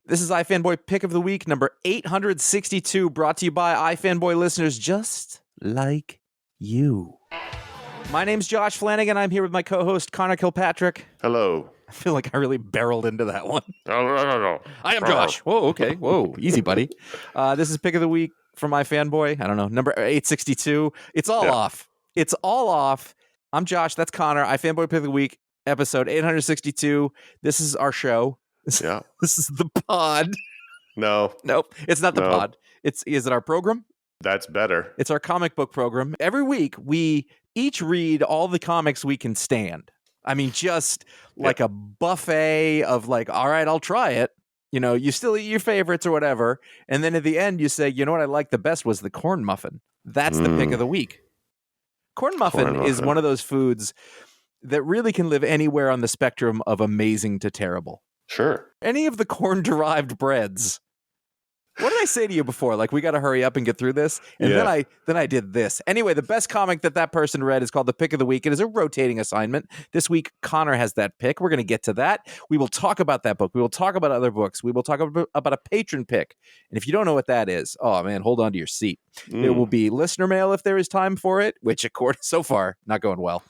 This is iFanboy Pick of the Week, number 862, brought to you by iFanboy listeners just like you. My name's Josh Flanagan. I'm here with my co-host, Connor Kilpatrick. Hello. I feel like I really barreled into that one. No. I am Josh. Whoa, okay. Whoa, easy, buddy. This is Pick of the Week from iFanboy. I don't know, number 862. It's all off. It's all off. I'm Josh. That's Connor. iFanboy Pick of the Week, episode 862. This is our show. Yeah. This is the pod. No. Nope. It's not the pod. Is it our program? That's better. It's our comic book program. Every week, we each read all the comics we can stand. I mean, just like a buffet of like, all right, I'll try it. You know, you still eat your favorites or whatever. And then at the end, you say, you know what I liked the best was the corn muffin. That's the pick of the week. Corn muffin is one of those foods that really can live anywhere on the spectrum of amazing to terrible. Sure. Any of the corn-derived breads. What did I say to you before? Like, we got to hurry up and get through this. And then I did this. Anyway, the best comic that person read is called The Pick of the Week. It is a rotating assignment. This week, Connor has that pick. We're going to get to that. We will talk about that book. We will talk about other books. We will talk about a patron pick. And if you don't know what that is, oh, man, hold on to your seat. There will be listener mail if there is time for it, which, according so far, not going well.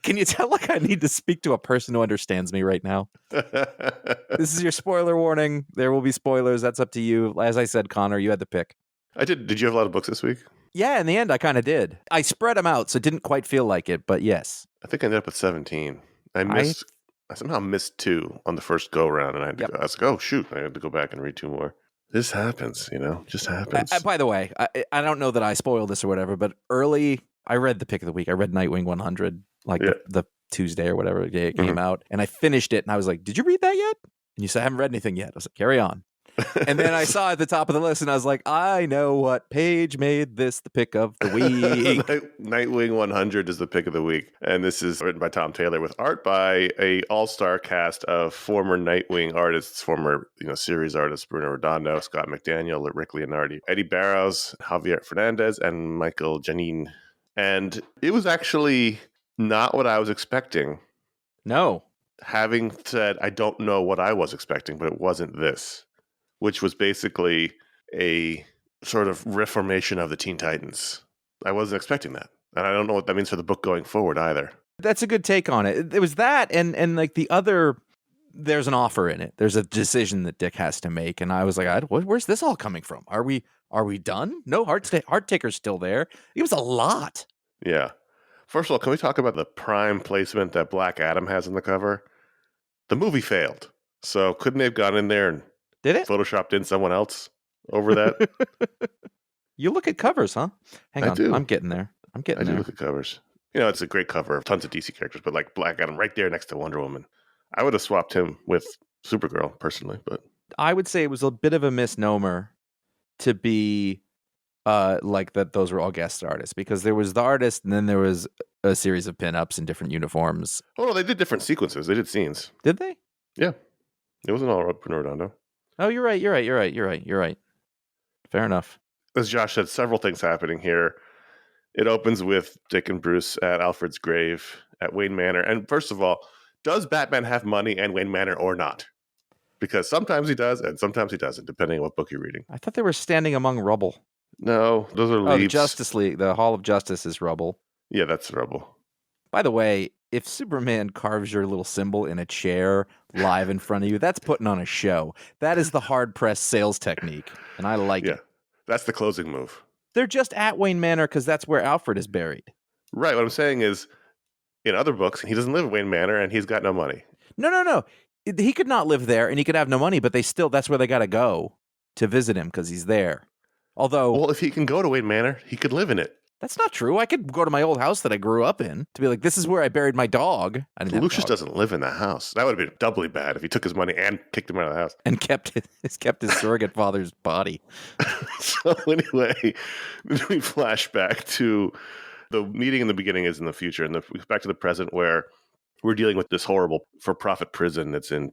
Can you tell like I need to speak to a person who understands me right now? This is your spoiler warning. There will be spoilers. That's up to you. As I said, Connor, you had the pick. I did. Did you have a lot of books this week? Yeah, in the end, I kind of did. I spread them out, so it didn't quite feel like it, but yes. I think I ended up with 17. I somehow missed 2 on the first go-round, and I was like, oh, shoot, I had to go back and read 2 more. This happens, just happens. By the way, I don't know that I spoiled this or whatever, but early, I read the pick of the week. I read Nightwing 100, the Tuesday or whatever day it came out, and I finished it, and I was like, did you read that yet? And you said, I haven't read anything yet. I was like, carry on. And then I saw at the top of the list, and I was like, I know what page made this the pick of the week. Nightwing 100 is the pick of the week, and this is written by Tom Taylor with art by a all-star cast of former Nightwing artists, former series artists Bruno Redondo, Scott McDaniel, Rick Leonardi, Eddie Barrows, Javier Fernandez, and Michael Janine. And it was actually not what I was expecting. No. Having said, I don't know what I was expecting, but it wasn't this, which was basically a sort of reformation of the Teen Titans. I wasn't expecting that. And I don't know what that means for the book going forward either. That's a good take on it. It was that and like the other, there's an offer in it. There's a decision that Dick has to make. And I was like, where's this all coming from? Are we done? No, Heart Taker's still there. It was a lot. Yeah. First of all, can we talk about the prime placement that Black Adam has in the cover? The movie failed. So couldn't they have gone in there and did it? Photoshopped in someone else over that? You look at covers, huh? Hang on. Do. I'm getting there. I do look at covers. It's a great cover of tons of DC characters, but like Black Adam right there next to Wonder Woman. I would have swapped him with Supergirl personally, but I would say it was a bit of a misnomer to be like that those were all guest artists, because there was the artist and then there was a series of pinups in different uniforms. Oh, no, they did different sequences. They did scenes. Did they? Yeah. It wasn't all Bruno Redondo. Oh, you're right. Fair enough. As Josh said, several things happening here. It opens with Dick and Bruce at Alfred's grave at Wayne Manor. And first of all, does Batman have money and Wayne Manor or not? Because sometimes he does and sometimes he doesn't, depending on what book you're reading. I thought they were standing among rubble. No, those are leaves. Oh, Justice League. The Hall of Justice is rubble. Yeah, that's rubble. By the way, if Superman carves your little symbol in a chair live in front of you, that's putting on a show. That is the hard-pressed sales technique, and I like it. That's the closing move. They're just at Wayne Manor because that's where Alfred is buried. Right. What I'm saying is, in other books, he doesn't live at Wayne Manor, and he's got no money. No. He could not live there, and he could have no money, but that's where they got to go to visit him because he's there. Although, well, if he can go to Wayne Manor, he could live in it. That's not true. I could go to my old house that I grew up in to be like, this is where I buried my dog. Lucius doesn't live in the house. That would have been doubly bad if he took his money and kicked him out of the house. And kept his surrogate father's body. So anyway, we flash back to the meeting in the beginning is in the future, and back to the present where we're dealing with this horrible for-profit prison that's in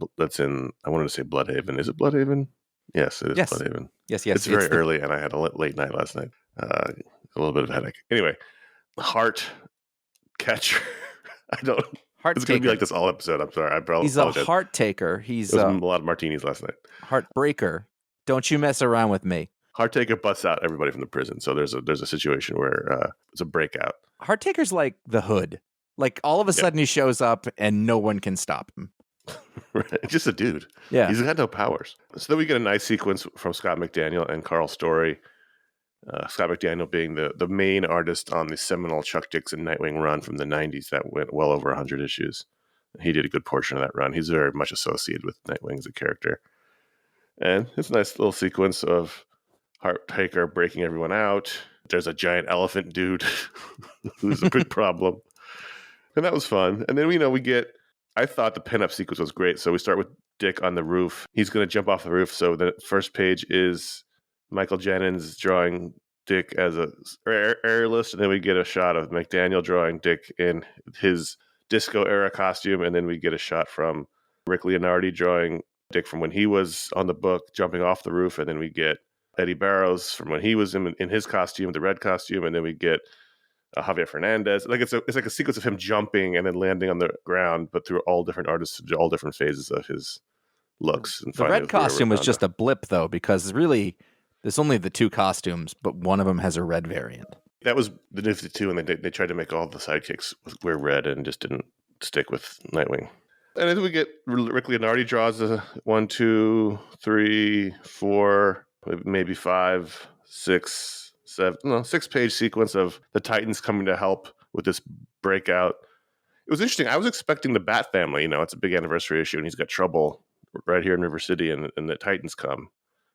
I wanted to say Bloodhaven. Is it Bloodhaven? Yes, it is Bloodhaven. Yes. It's very early, and I had a late night last night. A little bit of a headache. Anyway, Heart Catcher. Heart It's going to be taker. like this all episode. I'm sorry. I He's a apologize. heart taker. He's There was a a lot of martinis last night. heartbreaker. Don't you mess around with me. Heart taker busts out everybody from the prison. So there's a situation where it's a breakout. Heart taker's like the Hood. Like all of a sudden he shows up and no one can stop him. Right. Just a dude. Yeah. He's got no powers. So then we get a nice sequence from Scott McDaniel and Carl Story. Scott McDaniel being the main artist on the seminal Chuck Dixon Nightwing run from the 90s that went well over 100 issues. He did a good portion of that run. He's very much associated with Nightwing as a character. And it's a nice little sequence of Heart Taker breaking everyone out. There's a giant elephant dude who's a big problem. And that was fun. And then we get, I thought the pinup sequence was great. So we start with Dick on the roof. He's going to jump off the roof. So the first page is Michael Jennings drawing Dick as a airless, and then we get a shot of McDaniel drawing Dick in his disco era costume, and then we get a shot from Rick Leonardi drawing Dick from when he was on the book jumping off the roof, and then we get Eddie Barrows from when he was in his costume, the red costume, and then we get Javier Fernandez. Like it's like a sequence of him jumping and then landing on the ground, but through all different artists, all different phases of his looks. And the red costume was just a blip, though, because really there's only the two costumes, but one of them has a red variant. That was the New 52, and they tried to make all the sidekicks wear red and just didn't stick with Nightwing. And then we get Rick Leonardi draws 1, 2, 3, 4, maybe 5, 6, 7, 6-page sequence of the Titans coming to help with this breakout. It was interesting. I was expecting the Bat family. It's a big anniversary issue, and he's got trouble right here in River City, and the Titans come.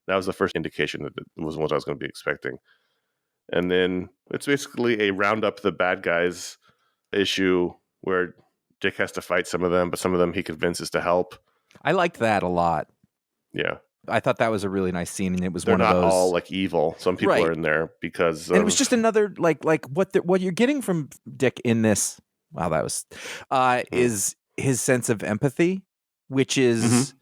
That was the first indication that it wasn't what I was going to be expecting. And then it's basically a round up the bad guys issue where Dick has to fight some of them, but some of them he convinces to help. I liked that a lot. Yeah. I thought that was a really nice scene, and it was They're one of those. They're not all like evil. Some people are in there because. And it was just another like what you're getting from Dick in this. Wow, that was is his sense of empathy, which is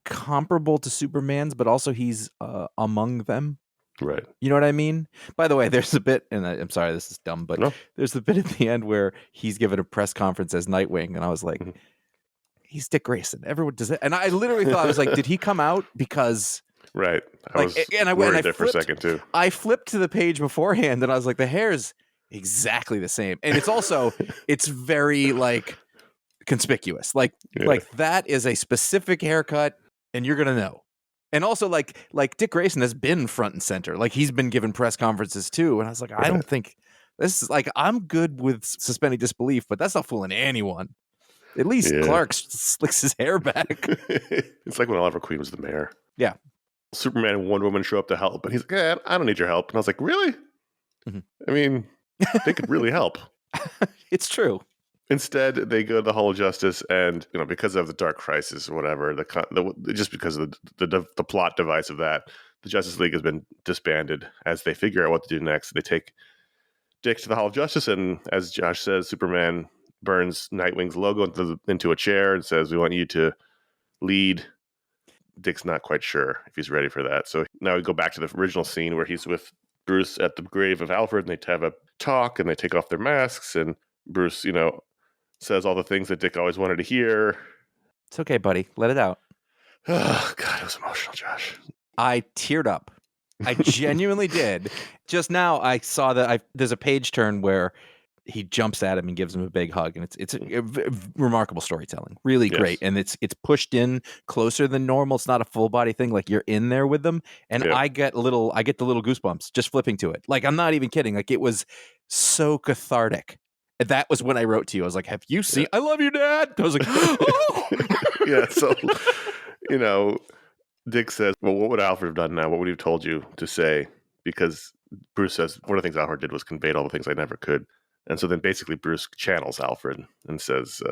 comparable to Superman's, but also he's among them. Right. You know what I mean? By the way, there's a bit, and I'm sorry, this is dumb, but there's a bit at the end where he's given a press conference as Nightwing, and I was like, he's Dick Grayson. Everyone does it. And I literally thought, I was like, did he come out because... Right. I was worried there for a second, too. I flipped to the page beforehand, and I was like, the hair's exactly the same. And it's also, it's very, conspicuous. Like that is a specific haircut, and you're going to know. And also, like Dick Grayson has been front and center. Like, he's been given press conferences, too. And I was like, I don't think... This is I'm good with suspending disbelief, but that's not fooling anyone. At least Clark slicks his hair back. It's like when Oliver Queen was the mayor. Yeah. Superman and Wonder Woman show up to help, and he's like, I don't need your help. And I was like, really? Mm-hmm. I mean, they could really help. It's true. Instead, they go to the Hall of Justice, and because of the Dark Crisis or whatever, just because of the plot device of that, the Justice League has been disbanded. As they figure out what to do next, they take Dick to the Hall of Justice, and as Josh says, Superman burns Nightwing's logo into a chair and says, "We want you to lead." Dick's not quite sure if he's ready for that. So now we go back to the original scene where he's with Bruce at the grave of Alfred, and they have a talk, and they take off their masks, and Bruce, says all the things that Dick always wanted to hear. It's okay, buddy. Let it out. Oh, God, it was emotional, Josh. I teared up. I genuinely did. Just now, I saw that there's a page turn where he jumps at him and gives him a big hug, and it's a remarkable storytelling, really great, and it's pushed in closer than normal. It's not a full body thing; like you're in there with them, and I get the little goosebumps just flipping to it. Like, I'm not even kidding. Like, it was so cathartic. And that was when I wrote to you. I was like, "Have you seen? I love you, Dad." I was like, "Oh." Yeah. So, Dick says, "Well, what would Alfred have done now? What would he have told you to say?" Because Bruce says one of the things Alfred did was conveyed all the things I never could. And so then basically Bruce channels Alfred and says,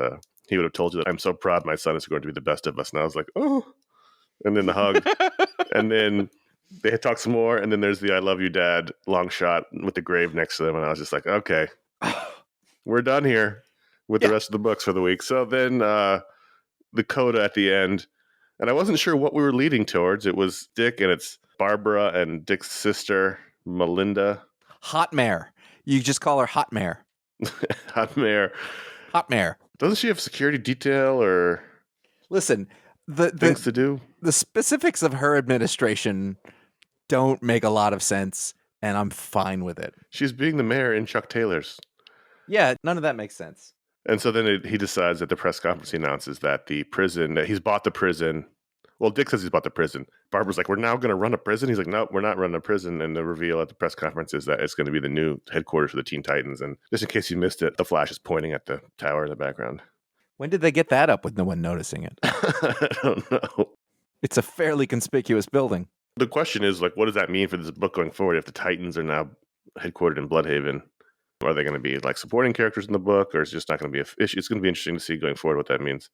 he would have told you that I'm so proud my son is going to be the best of us. And I was like, oh. And then the hug. And then they talk some more. And then there's the I love you, Dad long shot with the grave next to them. And I was just like, okay, we're done here with the rest of the books for the week. So then the coda at the end. And I wasn't sure what we were leading towards. It was Dick, and it's Barbara and Dick's sister, Melinda. Hot Mare. You just call her Hot Mare. Hot Mare. Hot mare. Doesn't she have security detail or Listen, things to do? The specifics of her administration don't make a lot of sense, and I'm fine with it. She's being the mayor in Chuck Taylor's. Yeah, none of that makes sense. And so then he decides at the press conference, he announces that that he's bought the prison. Well, Dick says he's bought the prison. Barbara's like, we're now going to run a prison? He's like, no, we're not running a prison. And the reveal at the press conference is that it's going to be the new headquarters for the Teen Titans. And just in case you missed it, the Flash is pointing at the tower in the background. When did they get that up with no one noticing it? I don't know. It's a fairly conspicuous building. The question is, like, what does that mean for this book going forward if the Titans are now headquartered in Bloodhaven? Are they going to be like supporting characters in the book, or is it just not going to be an issue? It's going to be interesting to see going forward what that means.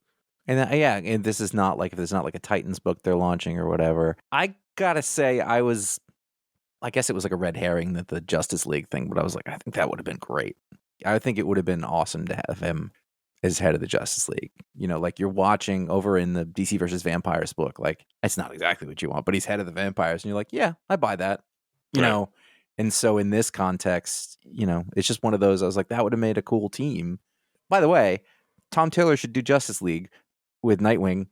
And and this is not like, if there's not like a Titans book they're launching or whatever. I gotta say, I guess it was like a red herring that the Justice League thing, but I was like, I think that would have been great. I think it would have been awesome to have him as head of the Justice League. You know, like you're watching over in the DC versus Vampires book, like it's not exactly what you want, but he's head of the Vampires, and you're like, yeah, I buy that. You know. And so in this context, you know, it's just one of those, I was like, that would have made a cool team. By the way, Tom Taylor should do Justice League with Nightwing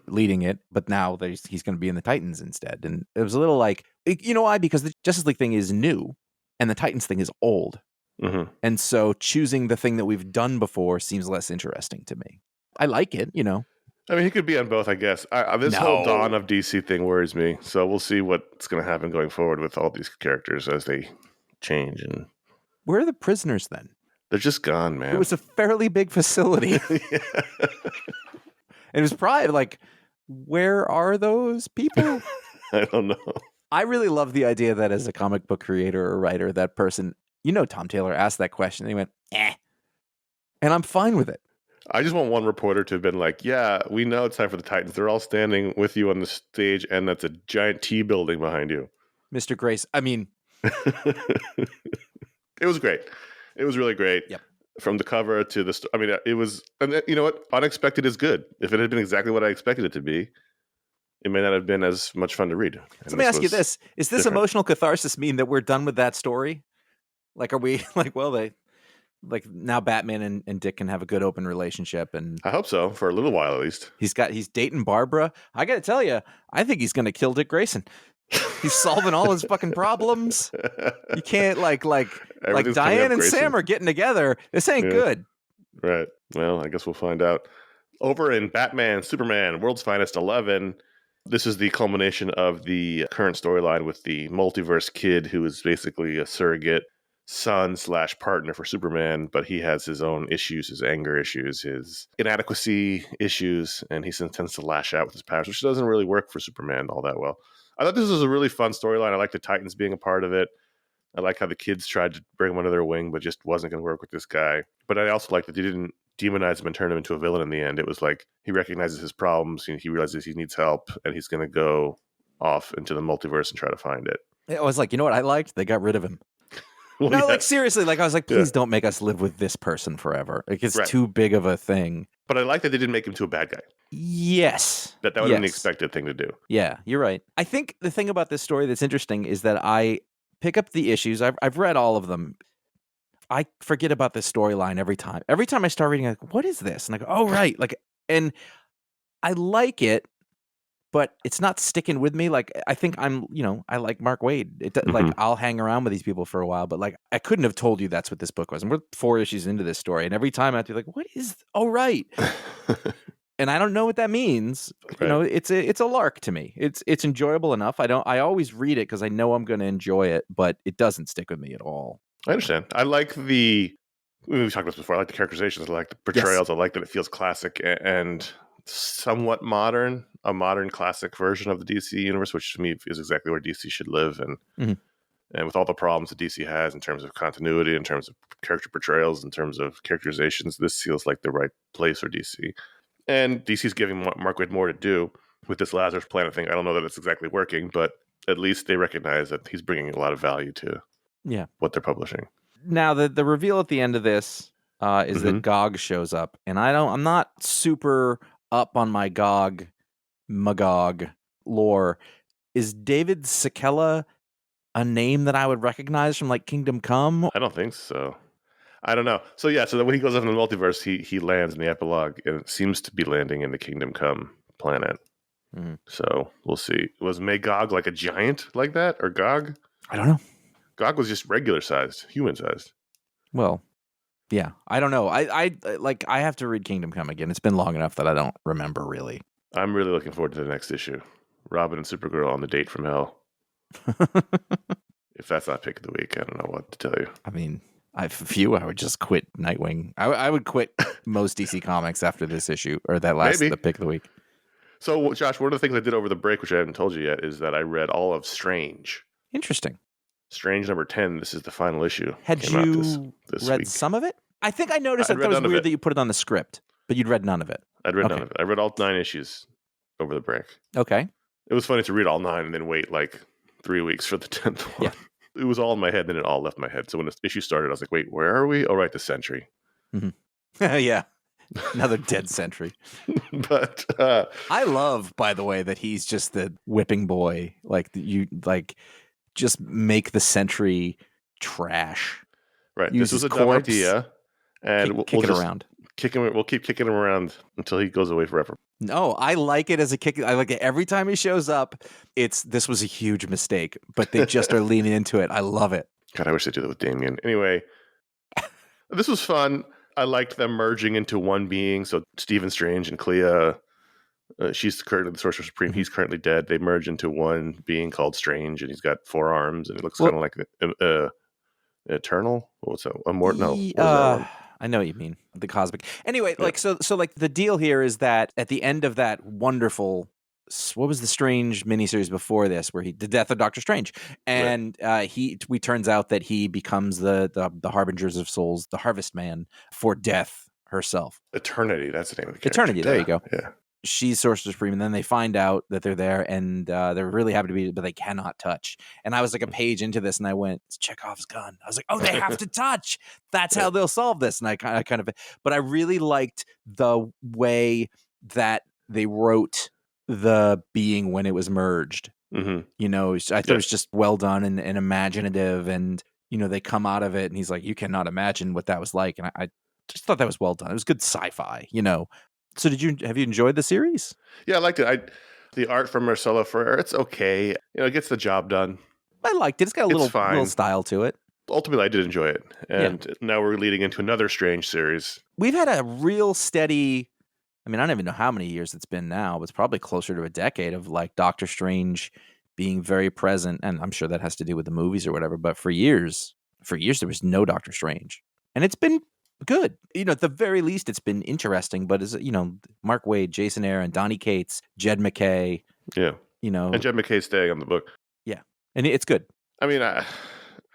leading it, but now he's going to be in the Titans instead. And it was a little like, you know why? Because the Justice League thing is new and the Titans thing is old. And so choosing the thing that we've done before seems less interesting to me. I like it, you know. I mean, he could be on both, I guess. This whole Dawn of DC thing worries me. So we'll see what's going to happen going forward with all these characters as they change. And where are the prisoners then? They're just gone, man. It was a fairly big facility. It was probably like, where are those people? I don't know. I really love the idea that as a comic book creator or writer, that person, you know, Tom Taylor asked that question and he went, eh. And I'm fine with it. I just want one reporter to have been like, yeah, we know it's time for the Titans. They're all standing with you on the stage, and that's a giant T building behind you. Mr. Grace, I mean. It was great. It was really great. Yep. From the cover to the... I mean, it was... And you know what? Unexpected is good. If it had been exactly what I expected it to be, it may not have been as much fun to read. And let me ask you this. Is this emotional catharsis mean that we're done with that story? Like, are we like, well, like now Batman and Dick can have a good open relationship, and I hope so, for a little while at least. He's dating Barbara. I gotta tell you, I think he's gonna kill Dick Grayson. He's solving all his fucking problems. You can't like Diane and Sam are getting together. This ain't good. Right. Well, I guess we'll find out. Over in Batman, Superman, World's Finest 11, this is the culmination of the current storyline with the multiverse kid who is basically a surrogate son/partner for Superman, but he has his own issues, his anger issues, his inadequacy issues, and he tends to lash out with his powers, which doesn't really work for Superman all that well. I thought this was a really fun storyline. I like the Titans being a part of it. I like how the kids tried to bring him under their wing, but just wasn't going to work with this guy. But I also like that they didn't demonize him and turn him into a villain in the end. It was like he recognizes his problems, he realizes he needs help, and he's going to go off into the multiverse and try to find it. I was like, you know what I liked? They got rid of him. Well, no, like seriously, like I was like, please don't make us live with this person forever. Like it's too big of a thing. But I like that they didn't make him to a bad guy. Yes. That would have been the expected thing to do. Yeah, you're right. I think the thing about this story that's interesting is that I pick up the issues. I've read all of them. I forget about this storyline every time. Every time I start reading, I'm like, what is this? And I go, oh, right. Like, and I like it, but it's not sticking with me. Like, I think I like Mark Waid. Like, I'll hang around with these people for a while, but like, I couldn't have told you that's what this book was. And we're 4 issues into this story, and every time I have to be like, what is? Oh, right. And I don't know what that means. Right. You know, it's a lark to me. It's enjoyable enough. I always read it because I know I'm going to enjoy it, but it doesn't stick with me at all. I understand. I like we've talked about this before. I like the characterizations. I like the portrayals. Yes. I like that it feels classic and somewhat modern, a modern classic version of the DC universe, which to me is exactly where DC should live. And and with all the problems that DC has in terms of continuity, in terms of character portrayals, in terms of characterizations, this feels like the right place for DC. And DC's giving Mark Waid more to do with this Lazarus Planet thing. I don't know that it's exactly working, but at least they recognize that he's bringing a lot of value to what they're publishing. Now, the reveal at the end of this is that Gog shows up, and I'm not super up on my Magog lore. Is David Sekela a name that I would recognize from like Kingdom Come? I don't think so. I don't know. So when he goes up in the multiverse, he lands in the epilogue, and it seems to be landing in the Kingdom Come planet. Mm-hmm. So we'll see. Was Magog like a giant like that, or Gog? I don't know. Gog was just regular sized, human sized. Well, yeah, I don't know. I have to read Kingdom Come again. It's been long enough that I don't remember really. I'm really looking forward to the next issue. Robin and Supergirl on the date from hell. If that's not pick of the week, I don't know what to tell you. I mean, I would just quit Nightwing. I would quit most DC Comics after this issue or that last the pick of the week. So, Josh, one of the things I did over the break, which I haven't told you yet, is that I read all of Strange. Interesting. Strange number 10. This is the final issue. Had you read some of it? I think I noticed. I thought it was weird that you put it on the script, but you'd read none of it. I'd read none of it. I read all 9 issues over the break. Okay. It was funny to read all 9 and then wait like 3 weeks for the 10th one. Yeah. It was all in my head, then it all left my head. So when the issue started, I was like, wait, where are we? Oh, right, the Sentry. Mm-hmm. Yeah. Another dead Sentry. But I love, by the way, that he's just the whipping boy. Just make the Sentry trash. Right. Use this was a dumb idea. And we'll kick it around. We'll keep kicking him around until he goes away forever. No, I like it as a kick. I like it every time he shows up. This was a huge mistake, but they just are leaning into it. I love it. God, I wish they'd do that with Damian. Anyway, this was fun. I liked them merging into one being. So Stephen Strange and Clea, she's currently the Sorcerer Supreme. He's currently dead. They merge into one being called Strange, and he's got 4 arms, and he looks kind of like Eternal. What's that? Immortal? No. What was that one? I know what you mean. The cosmic. Anyway, so the deal here is that at the end of that wonderful, what was the Strange miniseries before this, where the death of Doctor Strange, and we turns out that he becomes the Harbingers of Souls, the Harvest Man for Death herself. Eternity. That's the name of the character. Eternity. There you go. Yeah. She's Sorcerer Supreme, and then they find out that they're there, and they're really happy to be, but they cannot touch. And I was like a page into this, and I went, it's Chekhov's gun. I was like, oh, they have to touch. That's how they'll solve this. And I kind of, but I really liked the way that they wrote the being when it was merged. Mm-hmm. You know, I thought it was just well done and imaginative, and they come out of it, and he's like, you cannot imagine what that was like, and I just thought that was well done. It was good sci-fi, So have you enjoyed the series? Yeah, I liked it. The art from Marcelo Ferrer, it's okay. It gets the job done. I liked it. It's got a little style to it. Ultimately, I did enjoy it. And now we're leading into another Strange series. We've had a real steady, I don't even know how many years it's been now, but it's probably closer to a decade of like Doctor Strange being very present. And I'm sure that has to do with the movies or whatever. But for years there was no Doctor Strange. And it's been good. At the very least, it's been interesting. But Mark Waid, Jason Aaron, Donny Cates, Jed McKay. Yeah. And Jed McKay's staying on the book. Yeah. And it's good. I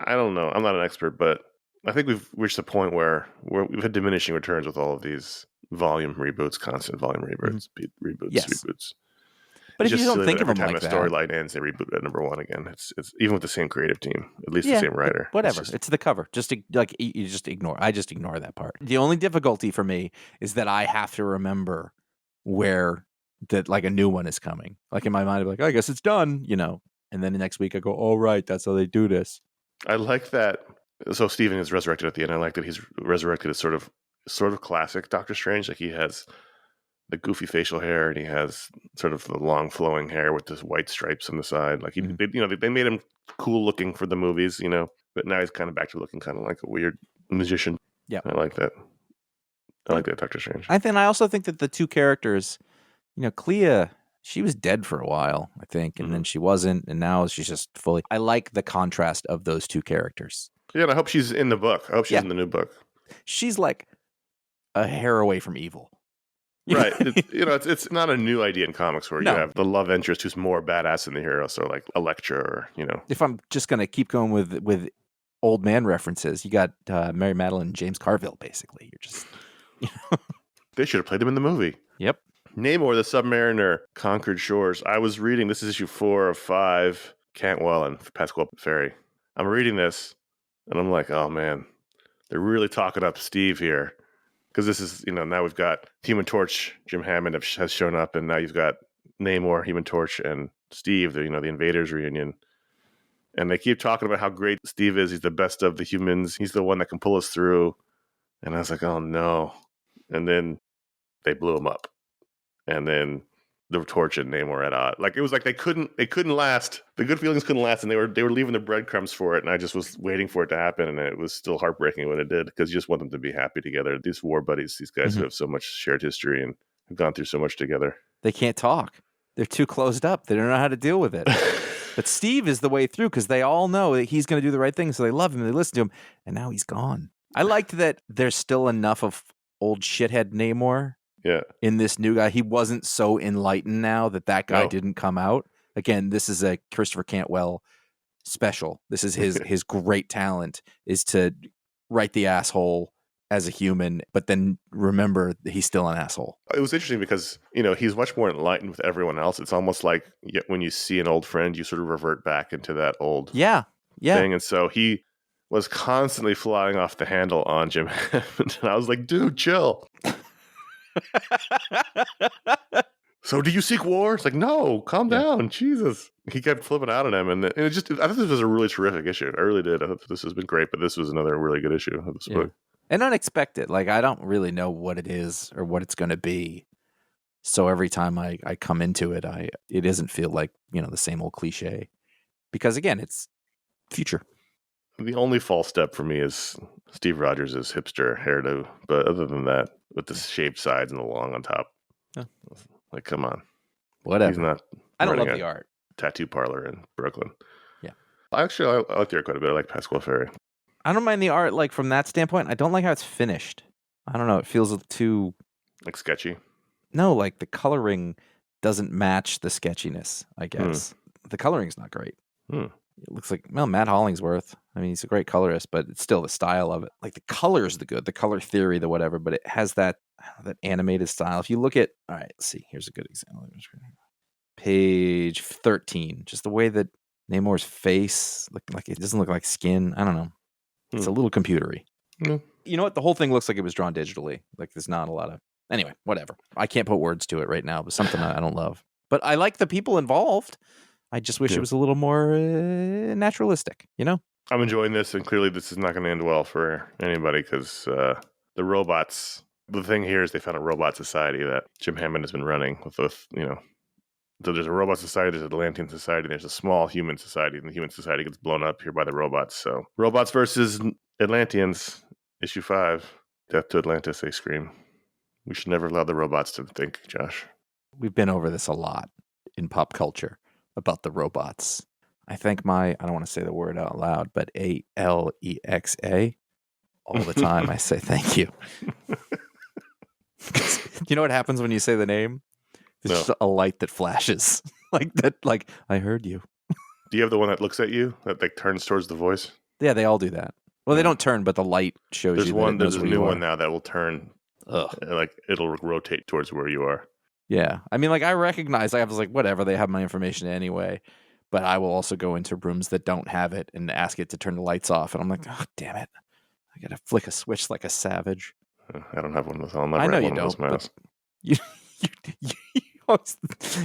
don't know. I'm not an expert, but I think we've reached a point where we've had diminishing returns with all of these volume reboots, constant volume reboots, reboots. But if you don't think of them like that, every time a storyline ends, they reboot at number 1 again. It's even with the same creative team, at least the same writer. Whatever. It's the cover. Just you just ignore. I just ignore that part. The only difficulty for me is that I have to remember where that like a new one is coming. Like in my mind, I'm like, I guess it's done. And then the next week I go, oh right, that's how they do this. I like that. So Stephen is resurrected at the end. I like that he's resurrected as sort of classic Doctor Strange. Like he has the goofy facial hair, and he has sort of the long flowing hair with this white stripes on the side. Like they made him cool looking for the movies, but now he's kind of back to looking kind of like a weird magician. Yeah, I like that. I like that Doctor Strange. I also think that the two characters, Clea, she was dead for a while, I think, and then she wasn't, and now she's just fully. I like the contrast of those two characters. Yeah, and I hope she's in the book. I hope she's in the new book. She's like a hair away from evil. Right. It's not a new idea in comics where you have the love interest who's more badass than the hero. So like Elektra or, If I'm just going to keep going with old man references, you got Mary Madeline and James Carville, basically. You're just, They should have played them in the movie. Yep. Namor, the Submariner, Conquered Shores. I was reading, this is issue 4 of 5, Cantwell and Pasquale Ferry. I'm reading this, and I'm like, oh man, they're really talking up Steve here. Because this is, now we've got Human Torch, Jim Hammond has shown up, and now you've got Namor, Human Torch, and Steve, the Invaders reunion. And they keep talking about how great Steve is. He's the best of the humans. He's the one that can pull us through. And I was like, oh no. And then they blew him up. And then the Torch and Namor at odds. Like it was like they couldn't last. The good feelings couldn't last, and they were leaving the breadcrumbs for it. And I just was waiting for it to happen, and it was still heartbreaking when it did, because you just want them to be happy together. These war buddies, these guys who have so much shared history and have gone through so much together. They can't talk. They're too closed up. They don't know how to deal with it. But Steve is the way through, because they all know that he's going to do the right thing, so they love him, they listen to him, and now he's gone. I liked that there's still enough of old shithead Namor in this new guy. He wasn't so enlightened now that guy didn't come out. Again, this is a Christopher Cantwell special. This is his great talent, is to write the asshole as a human, but then remember that he's still an asshole. It was interesting because, he's much more enlightened with everyone else. It's almost like when you see an old friend, you sort of revert back into that old thing. And so he was constantly flying off the handle on Jim Hammond. And I was like, dude, chill. So do you seek war? It's like, no, calm down. Jesus. He kept flipping out on him. And I thought this was a really terrific issue. I really did. I thought this has been great, but this was another really good issue of this book. And unexpected. Like, I don't really know what it is or what it's going to be. So every time I come into it, it doesn't feel like, the same old cliche. Because again, it's future. The only false step for me is Steve Rogers' hipster hairdo. But other than that, with the shaved sides and the long on top, like, come on. Whatever. He's not. I don't love the art. Tattoo parlor in Brooklyn. Yeah. Actually, I like the art quite a bit. I like Pasquale Ferry. I don't mind the art, like, from that standpoint. I don't like how it's finished. I don't know. It feels too... Like sketchy? No, like the coloring doesn't match the sketchiness, I guess. The coloring's not great. It looks like, Matt Hollingsworth. I mean, he's a great colorist, but it's still the style of it. Like, the color's the good, the color theory, the whatever, but it has that animated style. If you look at... All right, let's see. Here's a good example. Page 13. Just the way that Namor's face, like it doesn't look like skin. I don't know. It's a little computery. You know what? The whole thing looks like it was drawn digitally. Like, there's not a lot of... Anyway, whatever. I can't put words to it right now, but something I don't love. But I like the people involved. I just wish it was a little more naturalistic, I'm enjoying this, and clearly this is not going to end well for anybody, because the robots... The thing here is they found a robot society that Jim Hammond has been running with, So there's a robot society, there's an Atlantean society, there's a small human society, and the human society gets blown up here by the robots. So robots versus Atlanteans, issue 5. Death to Atlantis, they scream. We should never allow the robots to think, Josh. We've been over this a lot in pop culture about the robots. I think I don't want to say the word out loud, but Alexa, all the time I say thank you. You know what happens when you say the name? It's just a light that flashes. Like that, like, I heard you. Do you have the one that looks at you, that like turns towards the voice? Yeah, they all do that. Well, they don't turn, but the light shows There's you. There's a new one now that will turn. Like, it'll rotate towards where you are. Yeah. I mean, like, I recognize, I was like, whatever, they have my information anyway. But I will also go into rooms that don't have it and ask it to turn the lights off. And I'm like, oh, damn it. I got to flick a switch like a savage. I don't have one of those. I'll never I know have you one don't. of those mouse.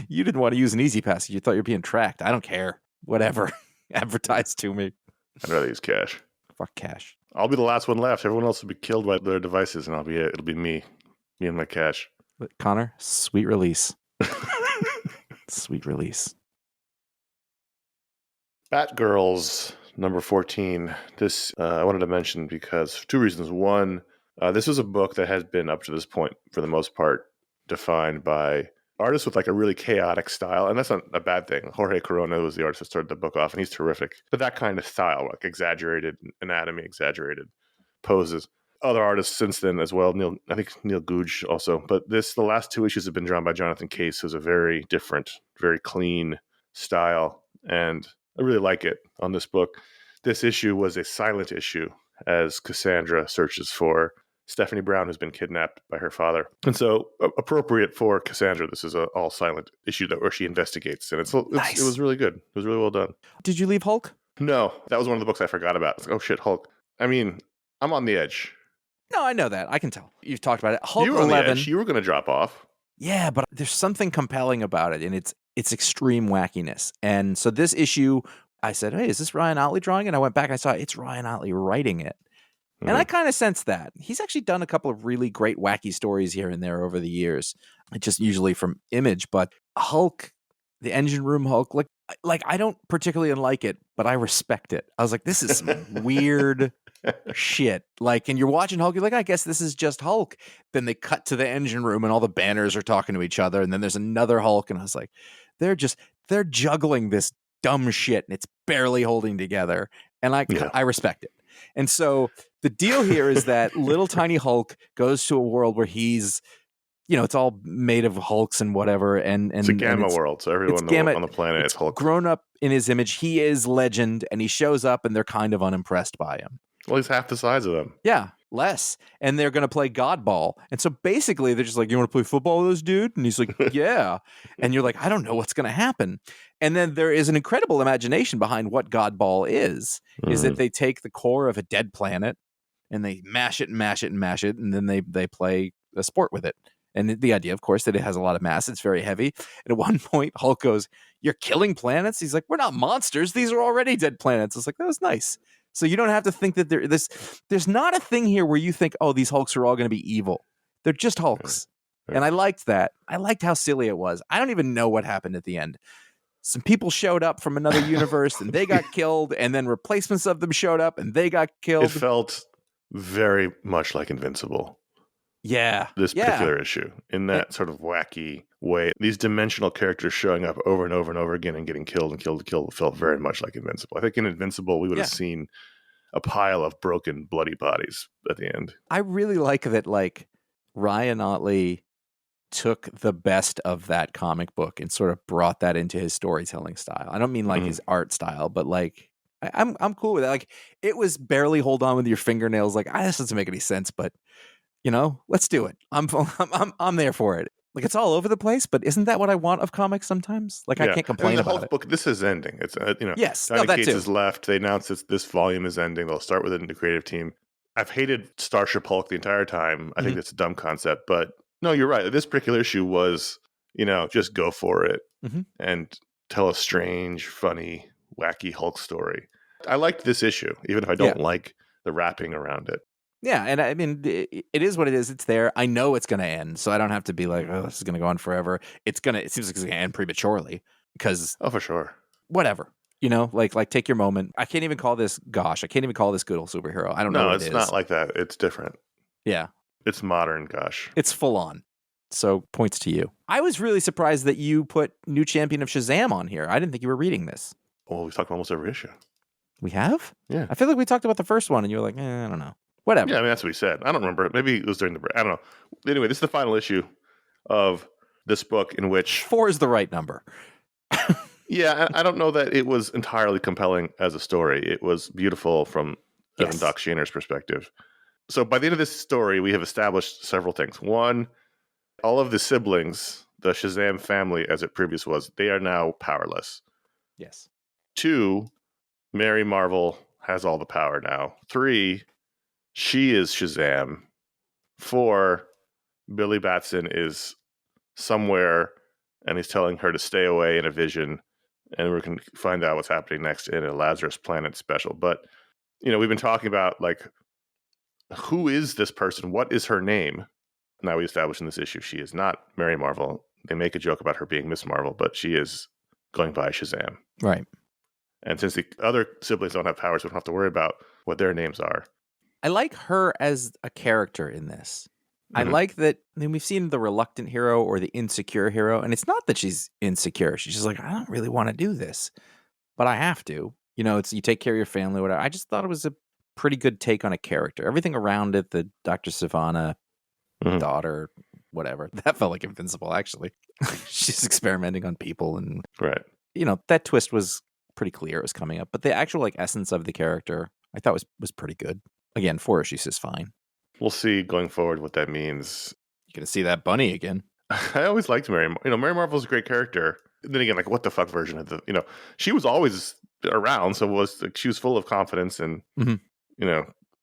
You didn't want to use an easy pass. You thought you were being tracked. I don't care. Whatever. Advertise to me. I'd rather use cash. Fuck cash. I'll be the last one left. Everyone else will be killed by their devices, and it'll be me and my cash. But Connor, sweet release. Sweet release. Batgirls, number 14. This I wanted to mention because for 2 reasons. One, this is a book that has been, up to this point, for the most part, defined by artists with like a really chaotic style. And that's not a bad thing. Jorge Corona was the artist that started the book off, and he's terrific. But that kind of style, like exaggerated anatomy, exaggerated poses. Other artists since then as well. I think Neil Googe also. But the last 2 issues have been drawn by Jonathan Case, who's a very different, very clean style. And I really like it on this book. This issue was a silent issue as Cassandra searches for Stephanie Brown, who's been kidnapped by her father. And so, appropriate for Cassandra, this is an all-silent issue where she investigates. And Nice. It was really good. It was really well done. Did you leave Hulk? No, that was one of the books I forgot about. It's like, oh shit, Hulk. I mean, I'm on the edge. No, I know that. I can tell. You've talked about it. Hulk You were on 11. the edge. You were going to drop off. Yeah, but there's something compelling about it, and it's extreme wackiness. And so this issue, I said, hey, is this Ryan Otley drawing it? And I went back and I saw it's Ryan Otley writing it. And I kind of sense that. He's actually done a couple of really great wacky stories here and there over the years, just usually from Image. But Hulk, the Engine Room Hulk, like I don't particularly like it, but I respect it. I was like, this is some weird shit. Like, and you're watching Hulk, you're like, I guess this is just Hulk. Then they cut to the engine room and all the banners are talking to each other. And then there's another Hulk. And I was like, they're juggling this dumb shit and it's barely holding together. And I respect it. And so the deal here is that little tiny Hulk goes to a world where he's, it's all made of Hulks and whatever. And it's a gamma world. So everyone on the planet is Hulk. Grown up in his image. He is legend and he shows up and they're kind of unimpressed by him. Well, he's half the size of them. Yeah, less. And they're going to play Godball. And so basically they're just like, you want to play football with us, dude? And he's like, yeah. And you're like, I don't know what's going to happen. And then there is an incredible imagination behind what Godball is that they take the core of a dead planet and they mash it and mash it and mash it. And then they play a sport with it. And the idea, of course, that it has a lot of mass. It's very heavy. And at one point, Hulk goes, you're killing planets? He's like, we're not monsters. These are already dead planets. It's like, that was nice. So you don't have to think that there's not a thing here where you think, oh, these Hulks are all going to be evil. They're just Hulks. Right. And I liked that. I liked how silly it was. I don't even know what happened at the end. Some people showed up from another universe and they got killed. And then replacements of them showed up and they got killed. It felt very much like Invincible. Yeah. This particular issue in that sort of wacky way. These dimensional characters showing up over and over and over again and getting killed and killed and killed felt very much like Invincible. I think in Invincible, we would have seen a pile of broken, bloody bodies at the end. I really like that, like, Ryan Ottley took the best of that comic book and sort of brought that into his storytelling style. I don't mean like his art style, but like, I'm cool with that. Like, it was barely hold on with your fingernails. Like, this doesn't make any sense, but let's do it. I'm there for it. Like, it's all over the place, but isn't that what I want of comics sometimes? Like, I can't complain about it. Book, this is ending. It's yes, Donny that Cates too. is left. They announced this volume is ending. They'll start with a new creative team. I've hated Starship Hulk the entire time. I think that's a dumb concept, but no, you're right. This particular issue was, just go for it and tell a strange, funny, wacky Hulk story. I liked this issue, even if I don't like the wrapping around it. Yeah, and I mean, it is what it is. It's there. I know it's going to end, so I don't have to be like, oh, this is going to go on forever. It seems like it's going to end prematurely because... Oh, for sure. Whatever. Like take your moment. I can't even call this Gosh. I can't even call this good old superhero. I don't know what it is. No, it's not like that. It's different. Yeah. It's modern Gosh. It's full on. So points to you. I was really surprised that you put New Champion of Shazam on here. I didn't think you were reading this. Well, we've talked about almost every issue. We have? Yeah. I feel like we talked about the first one and you were like, I don't know. Whatever. Yeah, I mean, that's what we said. I don't remember. Maybe it was during the break. I don't know. Anyway, this is the final issue of this book in which... 4 is the right number. Yeah, I don't know that it was entirely compelling as a story. It was beautiful from Evan Doc Shaner's perspective. So by the end of this story, we have established several things. One, all of the siblings, the Shazam family, as it previously was, they are now powerless. Yes. 2, Mary Marvel has all the power now. 3, she is Shazam. 4, Billy Batson is somewhere and he's telling her to stay away in a vision. And we can find out what's happening next in a Lazarus Planet special. But, we've been talking about, like, who is this person? What is her name? Now we established in this issue, she is not Mary Marvel. They make a joke about her being Miss Marvel, but she is going by Shazam. Right. And since the other siblings don't have powers, we don't have to worry about what their names are. I like her as a character in this. I like that. I mean, we've seen the reluctant hero or the insecure hero, and it's not that she's insecure. She's just like, I don't really want to do this, but I have to. It's you take care of your family, whatever. I just thought it was a pretty good take on a character. Everything around it, the Dr. Sivana daughter, whatever, that felt like Invincible, actually. She's experimenting on people, and right. That twist was pretty clear it was coming up, but the actual like essence of the character, I thought was pretty good. Again, 4 issues is fine. We'll see going forward what that means. You're going to see that bunny again. I always liked Mary. Mary Marvel's a great character. And then again, like, what the fuck version of the, she was always around. So she was full of confidence and,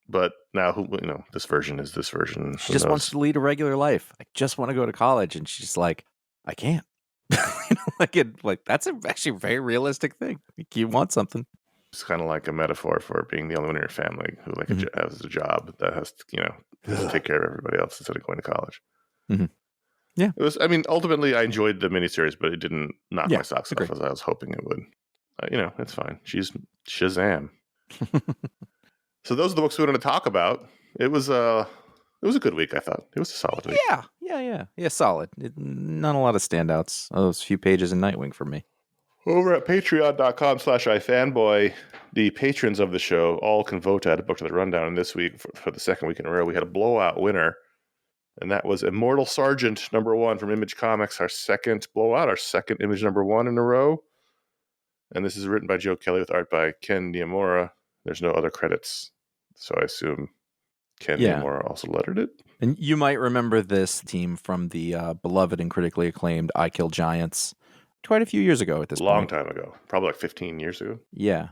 but now this version is this version. She just wants to lead a regular life. I just want to go to college. And she's like, I can't. That's actually a very realistic thing. You want something. It's kind of like a metaphor for being the only one in your family who has a job that has to, has to take care of everybody else instead of going to college. Mm-hmm. Yeah. It was, ultimately I enjoyed the miniseries, but it didn't knock my socks off as I was hoping it would. It's fine. She's Shazam. So those are the books we wanted to talk about. It was a good week, I thought. It was a solid week. Yeah, solid. Not a lot of standouts. Those few pages in Nightwing for me. Over at patreon.com/iFanboy, the patrons of the show all can vote to add a book to the rundown. And this week, for the second week in a row, we had a blowout winner. And that was Immortal Sergeant #1 from Image Comics, our second blowout, our second Image #1 in a row. And this is written by Joe Kelly with art by Ken Niamura. There's no other credits, so I assume Ken Niamura also lettered it. And you might remember this team from the beloved and critically acclaimed I Kill Giants quite a few years ago at this point. Long time ago. Probably like 15 years ago. Yeah.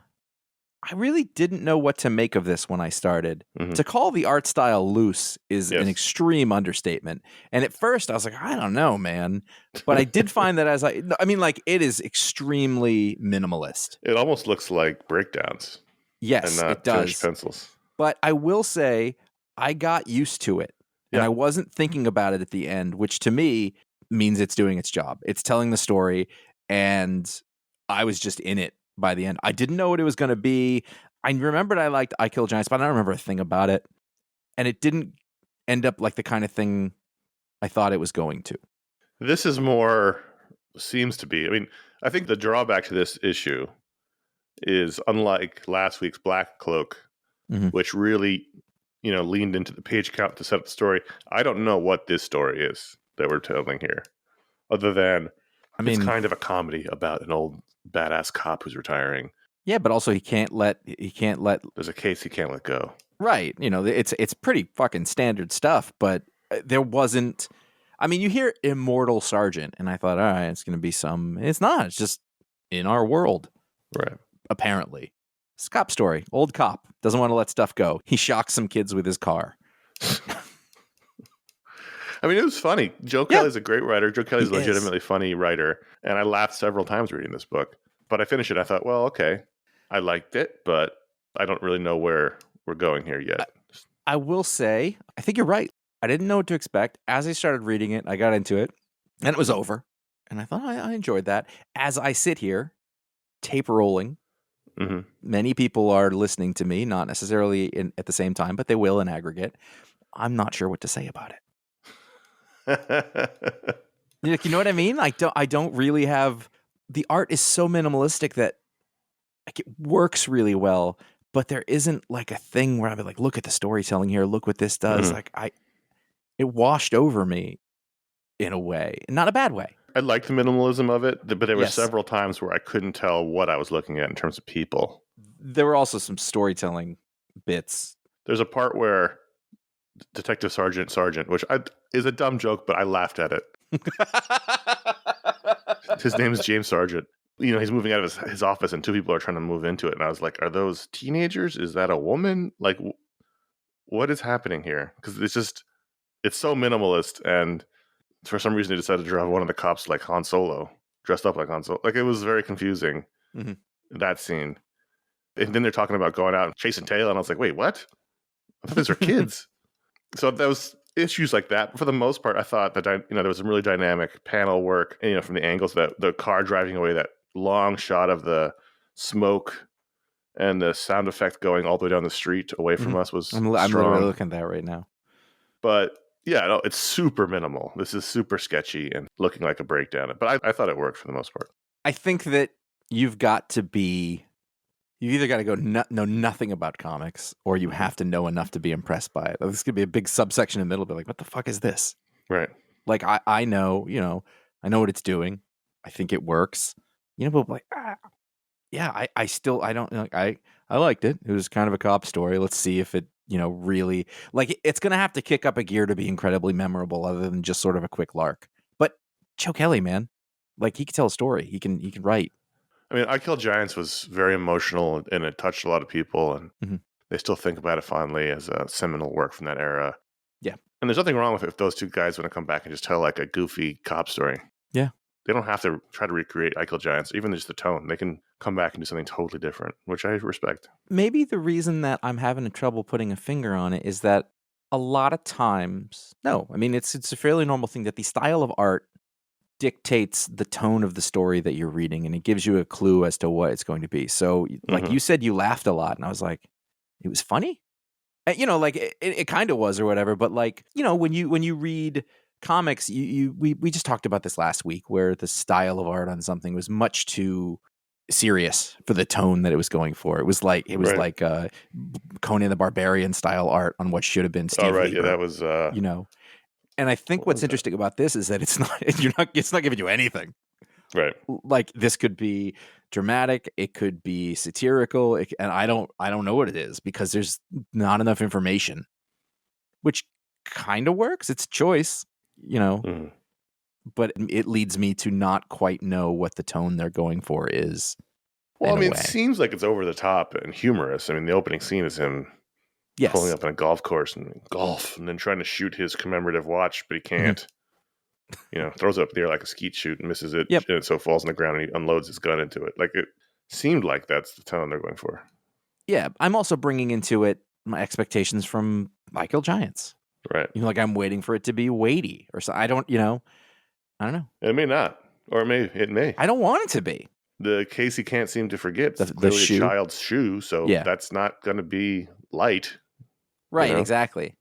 I really didn't know what to make of this when I started. Mm-hmm. To call the art style loose is an extreme understatement. And at first I was like, I don't know, man. But I did find that it is extremely minimalist. It almost looks like breakdowns. Yes, and not it does. Finished pencils. But I will say I got used to it. And I wasn't thinking about it at the end, which to me means it's doing its job. It's telling the story. And I was just in it by the end. I didn't know what it was going to be. I remembered I liked I Kill Giants, but I don't remember a thing about it. And it didn't end up like the kind of thing I thought it was going to. This is seems to be. I think the drawback to this issue is unlike last week's Black Cloak, which really, leaned into the page count to set up the story. I don't know what this story is that we're telling here, other than it's kind of a comedy about an old badass cop who's retiring. Yeah, but also he can't let. There's a case he can't let go. Right. It's pretty fucking standard stuff, but there wasn't. You hear Immortal Sergeant, and I thought, all right, it's going to be some. It's not. It's just in our world, right? Apparently, it's a cop story. Old cop doesn't want to let stuff go. He shocks some kids with his car. It was funny. Joe Kelly's a great writer. Joe Kelly's a legitimately funny writer. And I laughed several times reading this book. But I finished it. I thought, well, okay. I liked it, but I don't really know where we're going here yet. I will say, I think you're right. I didn't know what to expect. As I started reading it, I got into it. And it was over. And I thought, I enjoyed that. As I sit here, tape rolling, many people are listening to me, not necessarily at the same time, but they will in aggregate. I'm not sure what to say about it. You know what I mean? I don't really have. The art is so minimalistic that it works really well, but there isn't like a thing where I'd be like, look at the storytelling here, look what this does. It washed over me in a way, not a bad way. I liked the minimalism of it, but there were several times where I couldn't tell what I was looking at in terms of people. There were also some storytelling bits. There's a part where Detective Sergeant, which is a dumb joke, but I laughed at it. His name is James Sargent. He's moving out of his office and two people are trying to move into it. And I was like, are those teenagers? Is that a woman? Like, what is happening here? Because it's so minimalist. And for some reason, they decided to draw one of the cops like Han Solo, dressed up like Han Solo. Like, it was very confusing, that scene. And then they're talking about going out and chasing tail. And I was like, wait, what? I thought these were kids. So there was issues like that. But for the most part, I thought that there was some really dynamic panel work. And, from the angles that the car driving away, that long shot of the smoke and the sound effect going all the way down the street away from us was I'm literally looking at that right now. But it's super minimal. This is super sketchy and looking like a breakdown. But I thought it worked for the most part. I think that you've either got to go know nothing about comics, or you have to know enough to be impressed by it. This could be a big subsection in the middle, but like, what the fuck is this? Right. Like, I know, I know what it's doing. I think it works. But like, I liked it. It was kind of a cop story. Let's see if it, really, like, it's going to have to kick up a gear to be incredibly memorable other than just sort of a quick lark. But Joe Kelly, man, like, he can tell a story. He can write. I Kill Giants was very emotional and it touched a lot of people, and they still think about it fondly as a seminal work from that era. Yeah. And there's nothing wrong with it if those two guys want to come back and just tell like a goofy cop story. Yeah. they don't have to try to recreate Eichel Giants, even just the tone. They can come back and do something totally different, which I respect. Maybe the reason that I'm having trouble putting a finger on it is that a lot of times, no, I mean, it's a fairly normal thing that the style of art dictates the tone of the story that you're reading, and it gives you a clue as to what it's going to be. So, like you said, you laughed a lot, and I was like, it was funny? Like it kind of was or whatever, but like, when you read comics, we just talked about this last week where the style of art on something was much too serious for the tone that it was going for. It was like Conan the Barbarian style art on what should have been Steve Lieber, yeah, that was And I think what's interesting about this is that it's not giving you anything. Right. Like this could be dramatic, it could be satirical, and I don't know what it is because there's not enough information, which kind of works. It's a choice, but it leads me to not quite know what the tone they're going for is. Well, I mean, it seems like it's over the top and humorous. I mean, the opening scene is him pulling up on a golf course and then trying to shoot his commemorative watch, but he can't. Throws it up there like a skeet shoot and misses it, and it so falls on the ground and he unloads his gun into it. Like it seemed like that's the tone they're going for. Yeah, I'm also bringing into it my expectations from Eichel Giants. Right. Like I'm waiting for it to be weighty or so. I don't know. It may not, or it may. I don't want it to be. The case he can't seem to forget. It's the shoe. A child's shoe, so that's not going to be light. Right, exactly.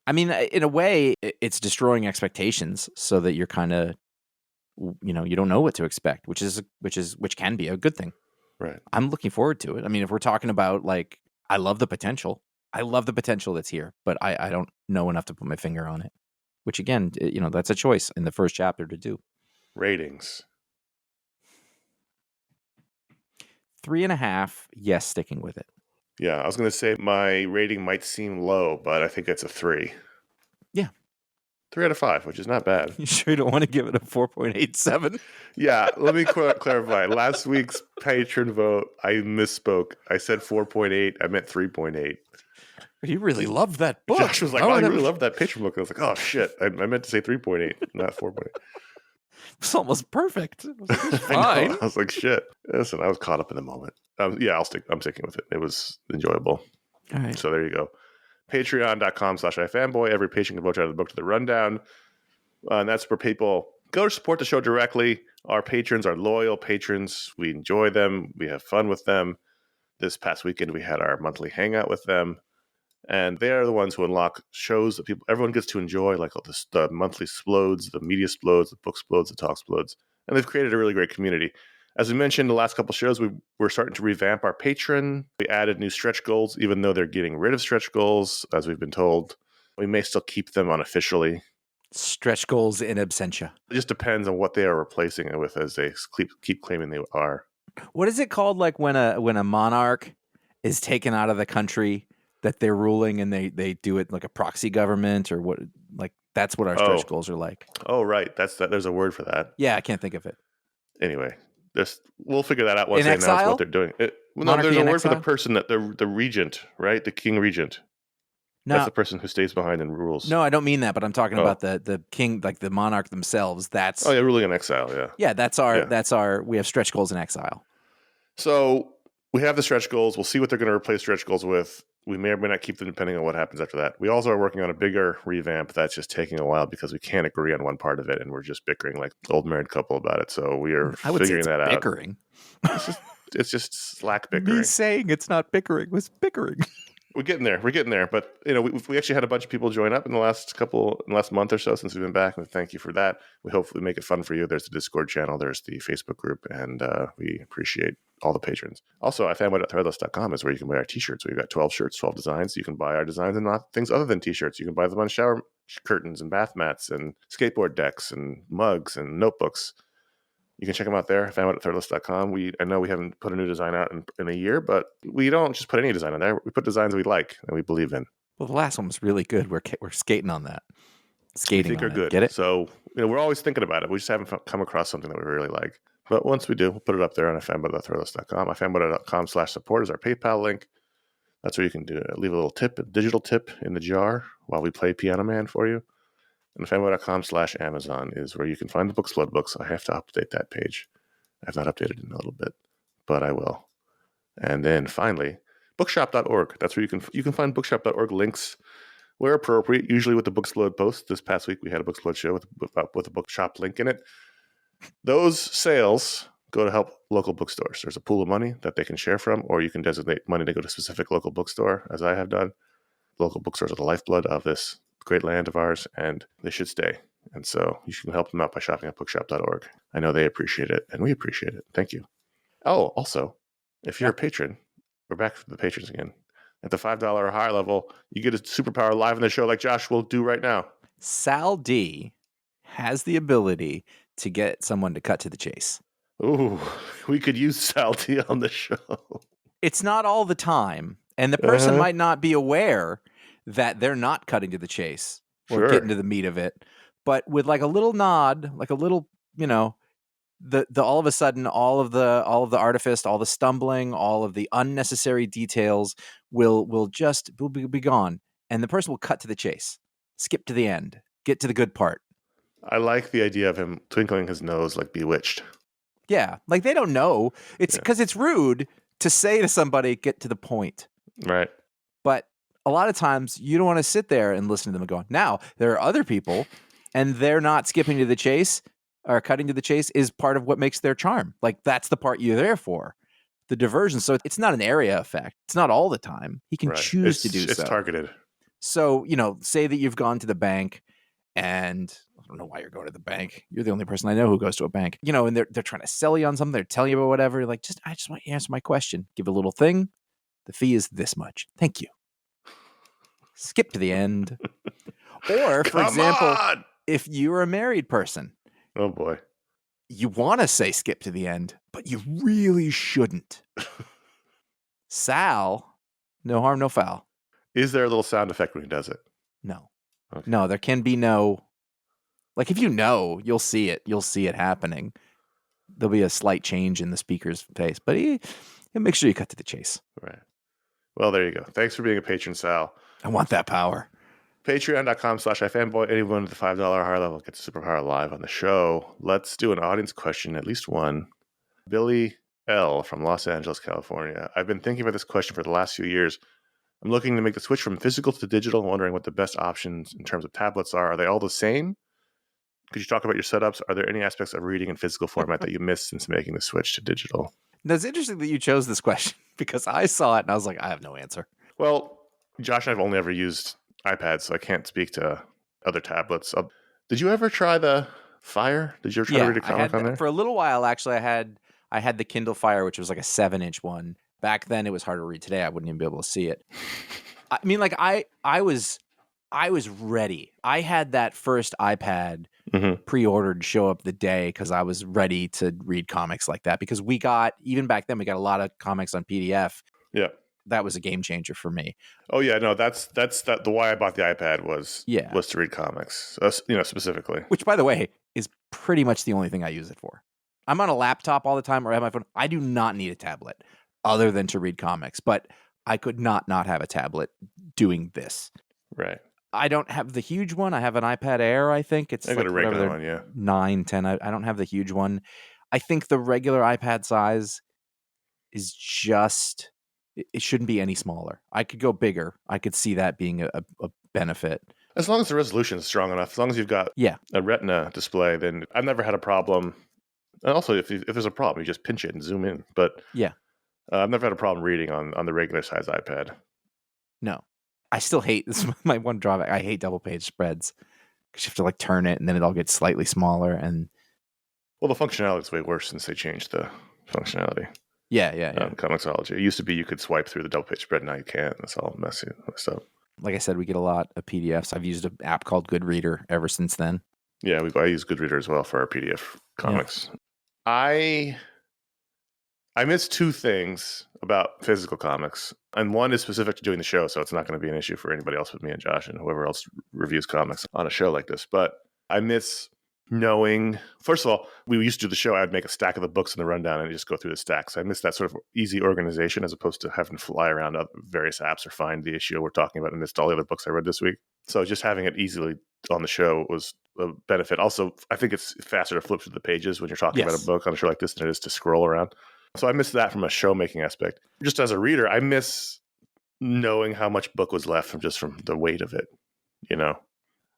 I mean, in a way, it's destroying expectations so that you're kind of, you don't know what to expect, which can be a good thing. Right. I'm looking forward to it. I mean, if we're talking about like, I love the potential. I love the potential that's here, but I don't know enough to put my finger on it. Which again, that's a choice in the first chapter to do. Ratings. 3.5. Yes, sticking with it. Yeah, I was going to say my rating might seem low, but I think it's a 3. Yeah. 3 out of 5, which is not bad. You sure you don't want to give it a 4.87? Yeah, let me clarify. Last week's patron vote, I misspoke. I said 4.8. I meant 3.8. You really loved that book. Josh was like, I really loved that patron book. I was like, oh, shit. I meant to say 3.8, not 4.8. It's almost perfect. It was fine. I was like, shit. Listen, I was caught up in the moment. I'm sticking with it. It was enjoyable. All right. So there you go. Patreon.com/iFanboy. Every patron can vote out of the book to the rundown. And that's where people go to support the show directly. Our patrons are loyal patrons. We enjoy them. We have fun with them. This past weekend, we had our monthly hangout with them. And they are the ones who unlock shows that everyone gets to enjoy, like the monthly splodes, the media splodes, the book splodes, the talk splodes. And they've created a really great community. As we mentioned, the last couple shows, we're starting to revamp our patron. We added new stretch goals, even though they're getting rid of stretch goals, as we've been told. We may still keep them unofficially. Stretch goals in absentia. It just depends on what they are replacing it with, as they keep claiming they are. What is it called, like when a monarch is taken out of the country that they're ruling and they do it like a proxy government or what? Like that's what our stretch goals are like. Oh, right. There's a word for that. Yeah, I can't think of it. Anyway. We'll figure that out once they exile? announce what they're doing. There's a word for the person that the regent, right? The king regent. No, that's the person who stays behind and rules. No, I don't mean that, but I'm talking about the king, like the monarch themselves. That's ruling in exile. Yeah, yeah. That's our. We have stretch goals in exile. So we have the stretch goals. We'll see what they're going to replace stretch goals with. We may or may not keep them depending on what happens after that. We also are working on a bigger revamp that's just taking a while because we can't agree on one part of it, and we're just bickering like old married couple about it. So we are figuring that out. Bickering. It's just slack bickering. Me saying it's not bickering was bickering. We're getting there. But we actually had a bunch of people join up in the last month or so since we've been back, and thank you for that. We hopefully make it fun for you. There's the Discord channel, there's the Facebook group, and we appreciate all the patrons. Also, iFanboy.threadless.com is where you can buy our t-shirts. We've got 12 shirts, 12 designs. You can buy our designs and not things other than t-shirts. You can buy them on shower curtains and bath mats and skateboard decks and mugs and notebooks. You can check them out there, iFanboy.threadless.com. I know we haven't put a new design out in a year, but we don't just put any design on there. We put designs we like and we believe in. Well, the last one was really good. We're skating on that. Skating I think on are good. Get it? So we're always thinking about it. We just haven't come across something that we really like. But once we do, we'll put it up there on iFanboy.threadless.com. iFanboy.com/support is our PayPal link. That's where you can leave a little tip, a digital tip in the jar while we play Piano Man for you. And fanboy.com/Amazon is where you can find the Booksload books. I have to update that page. I have not updated in a little bit, but I will. And then finally, bookshop.org. That's where you can find bookshop.org links where appropriate, usually with the Booksload post. This past week, we had a Booksload show with a bookshop link in it. Those sales go to help local bookstores. There's a pool of money that they can share from, or you can designate money to go to a specific local bookstore, as I have done. Local bookstores are the lifeblood of this great land of ours, and they should stay. And so you can help them out by shopping at bookshop.org. I know they appreciate it, and we appreciate it. Thank you. Oh, also, if you're a patron, we're back to the patrons again. At the $5 or higher level, you get a superpower live in the show like Josh will do right now. Sal D has the ability to get someone to cut to the chase. Ooh, we could use Sal D on the show. It's not all the time, and the person might not be aware that they're not cutting to the chase or getting to the meat of it. But with like a little nod, like a little, the all of a sudden, all of the artifice, all the stumbling, all of the unnecessary details will be gone, and the person will cut to the chase, skip to the end, get to the good part. I like the idea of him twinkling his nose like Bewitched. Yeah, like they don't know. It's because it's rude to say to somebody, get to the point. Right. But a lot of times you don't want to sit there and listen to them go. Now, there are other people, and they're not skipping to the chase or cutting to the chase is part of what makes their charm. Like, that's the part you're there for, the diversion. So it's not an area effect. It's not all the time. He can choose to do so. It's targeted. So, say that you've gone to the bank, and I don't know why you're going to the bank. You're the only person I know who goes to a bank. And they're trying to sell you on something. They're telling you about whatever. You're like, I just want you to answer my question. Give a little thing. The fee is this much. Thank you. Skip to the end. Or, for example, if you're a married person. Oh, boy. You want to say skip to the end, but you really shouldn't. Sal, no harm, no foul. Is there a little sound effect when he does it? No. Okay. No, there can be no. Like, if you'll see it. You'll see it happening. There'll be a slight change in the speaker's face, but he'll make sure you cut to the chase. Right. Well, there you go. Thanks for being a patron, Sal. I want that power. Patreon.com/iFanboy. Anyone at the $5 or higher level gets a superpower live on the show. Let's do an audience question, at least one. Billy L. from Los Angeles, California. I've been thinking about this question for the last few years. I'm looking to make the switch from physical to digital, wondering what the best options in terms of tablets are. Are they all the same? Could you talk about your setups? Are there any aspects of reading in physical format that you missed since making the switch to digital? Now, it's interesting that you chose this question because I saw it and I was like, I have no answer. Well, Josh and I have only ever used iPads, so I can't speak to other tablets. Did you ever try the Fire? Did you ever try to read a comic on there? For a little while, actually, I had the Kindle Fire, which was like a 7-inch one. Back then, it was hard to read. Today, I wouldn't even be able to see it. I mean, like I was ready. I had that first iPad pre-ordered show up the day because I was ready to read comics like that. Because even back then, we got a lot of comics on PDF. Yeah. That was a game changer for me. Oh yeah, no, that's the why I bought the iPad was to read comics, specifically. Which, by the way, is pretty much the only thing I use it for. I'm on a laptop all the time or I have my phone. I do not need a tablet other than to read comics, but I could not have a tablet doing this. Right. I don't have the huge one. I have an iPad Air, I think. It's I got a regular one, yeah. 9, 10. I don't have the huge one. I think the regular iPad size is just... It shouldn't be any smaller. I could go bigger. I could see that being a benefit. As long as the resolution is strong enough, as long as you've got a Retina display, then I've never had a problem. And also, if there's a problem, you just pinch it and zoom in. But I've never had a problem reading on the regular size iPad. No. I still hate, this is my one drawback, I hate double page spreads. Because you have to like turn it and then it all gets slightly smaller. And well, the functionality is way worse since they changed the functionality. Yeah. Comixology. It used to be you could swipe through the double page spread. Now you can't. That's all messy stuff. Like I said, we get a lot of PDFs. I've used an app called Goodreader ever since then. Yeah, I use Goodreader as well for our PDF comics. Yeah. I miss two things about physical comics, and one is specific to doing the show, so it's not going to be an issue for anybody else but me and Josh and whoever else reviews comics on a show like this. But I miss knowing, first of all, we used to do the show, I'd make a stack of the books in the rundown and just go through the stacks. I miss that sort of easy organization as opposed to having to fly around various apps or find the issue we're talking about and list all the other books I read this week. So just having it easily on the show was a benefit. Also, I think it's faster to flip through the pages when you're talking about a book on a show like this than it is to scroll around. So I miss that from a show making aspect. Just as a reader, I miss knowing how much book was left from the weight of it, you know?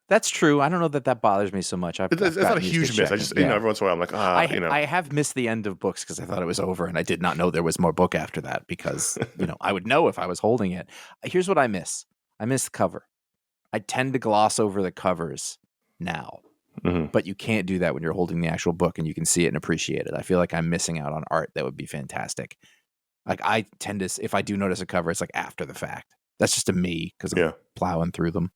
That's true. I don't know that bothers me so much. It's not a huge miss. I just, every once in a while I'm like, I have missed the end of books because I thought it was over and I did not know there was more book after that because, I would know if I was holding it. Here's what I miss. I miss the cover. I tend to gloss over the covers now, but you can't do that when you're holding the actual book and you can see it and appreciate it. I feel like I'm missing out on art that would be fantastic. Like I tend to, if I do notice a cover, it's like after the fact. That's just a me because I'm plowing through them.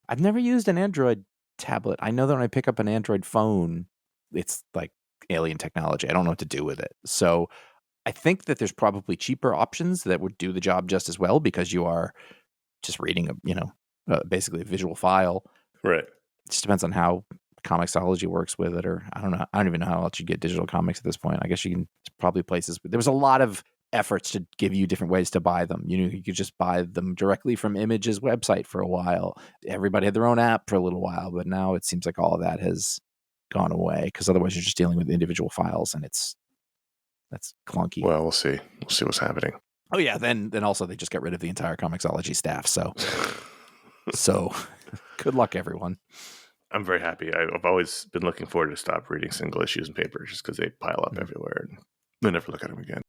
I've never used an Android tablet. I know that when I pick up an Android phone, it's like alien technology. I don't know what to do with it. So I think that there's probably cheaper options that would do the job just as well because you are just reading basically a visual file. Right. It just depends on how Comixology works with it, or I don't know. I don't even know how else you get digital comics at this point. I guess you can probably places. There was a lot of efforts to give you different ways to buy them. You could just buy them directly from Image's website for a while. Everybody had their own app for a little while, but now it seems like all of that has gone away because otherwise you're just dealing with individual files and that's clunky. Well, we'll see. We'll see what's happening. Oh yeah, then also they just got rid of the entire Comixology staff. So good luck, everyone. I'm very happy. I've always been looking forward to stop reading single issues in paper just because they pile up everywhere and I never look at them again.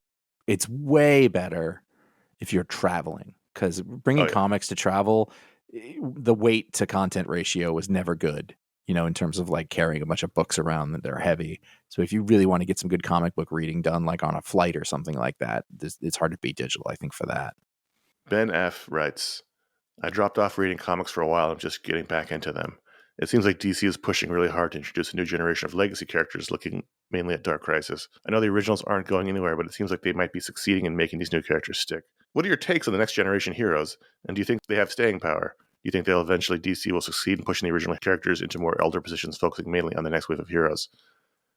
It's way better if you're traveling because bringing comics to travel, the weight to content ratio was never good, in terms of like carrying a bunch of books around that are heavy. So if you really want to get some good comic book reading done, like on a flight or something like that, it's hard to beat digital, I think, for that. Ben F. writes, I dropped off reading comics for a while. I'm just getting back into them. It seems like DC is pushing really hard to introduce a new generation of legacy characters looking mainly at Dark Crisis. I know the originals aren't going anywhere, but it seems like they might be succeeding in making these new characters stick. What are your takes on the next generation heroes? And do you think they have staying power? Do you think DC will succeed in pushing the original characters into more elder positions, focusing mainly on the next wave of heroes?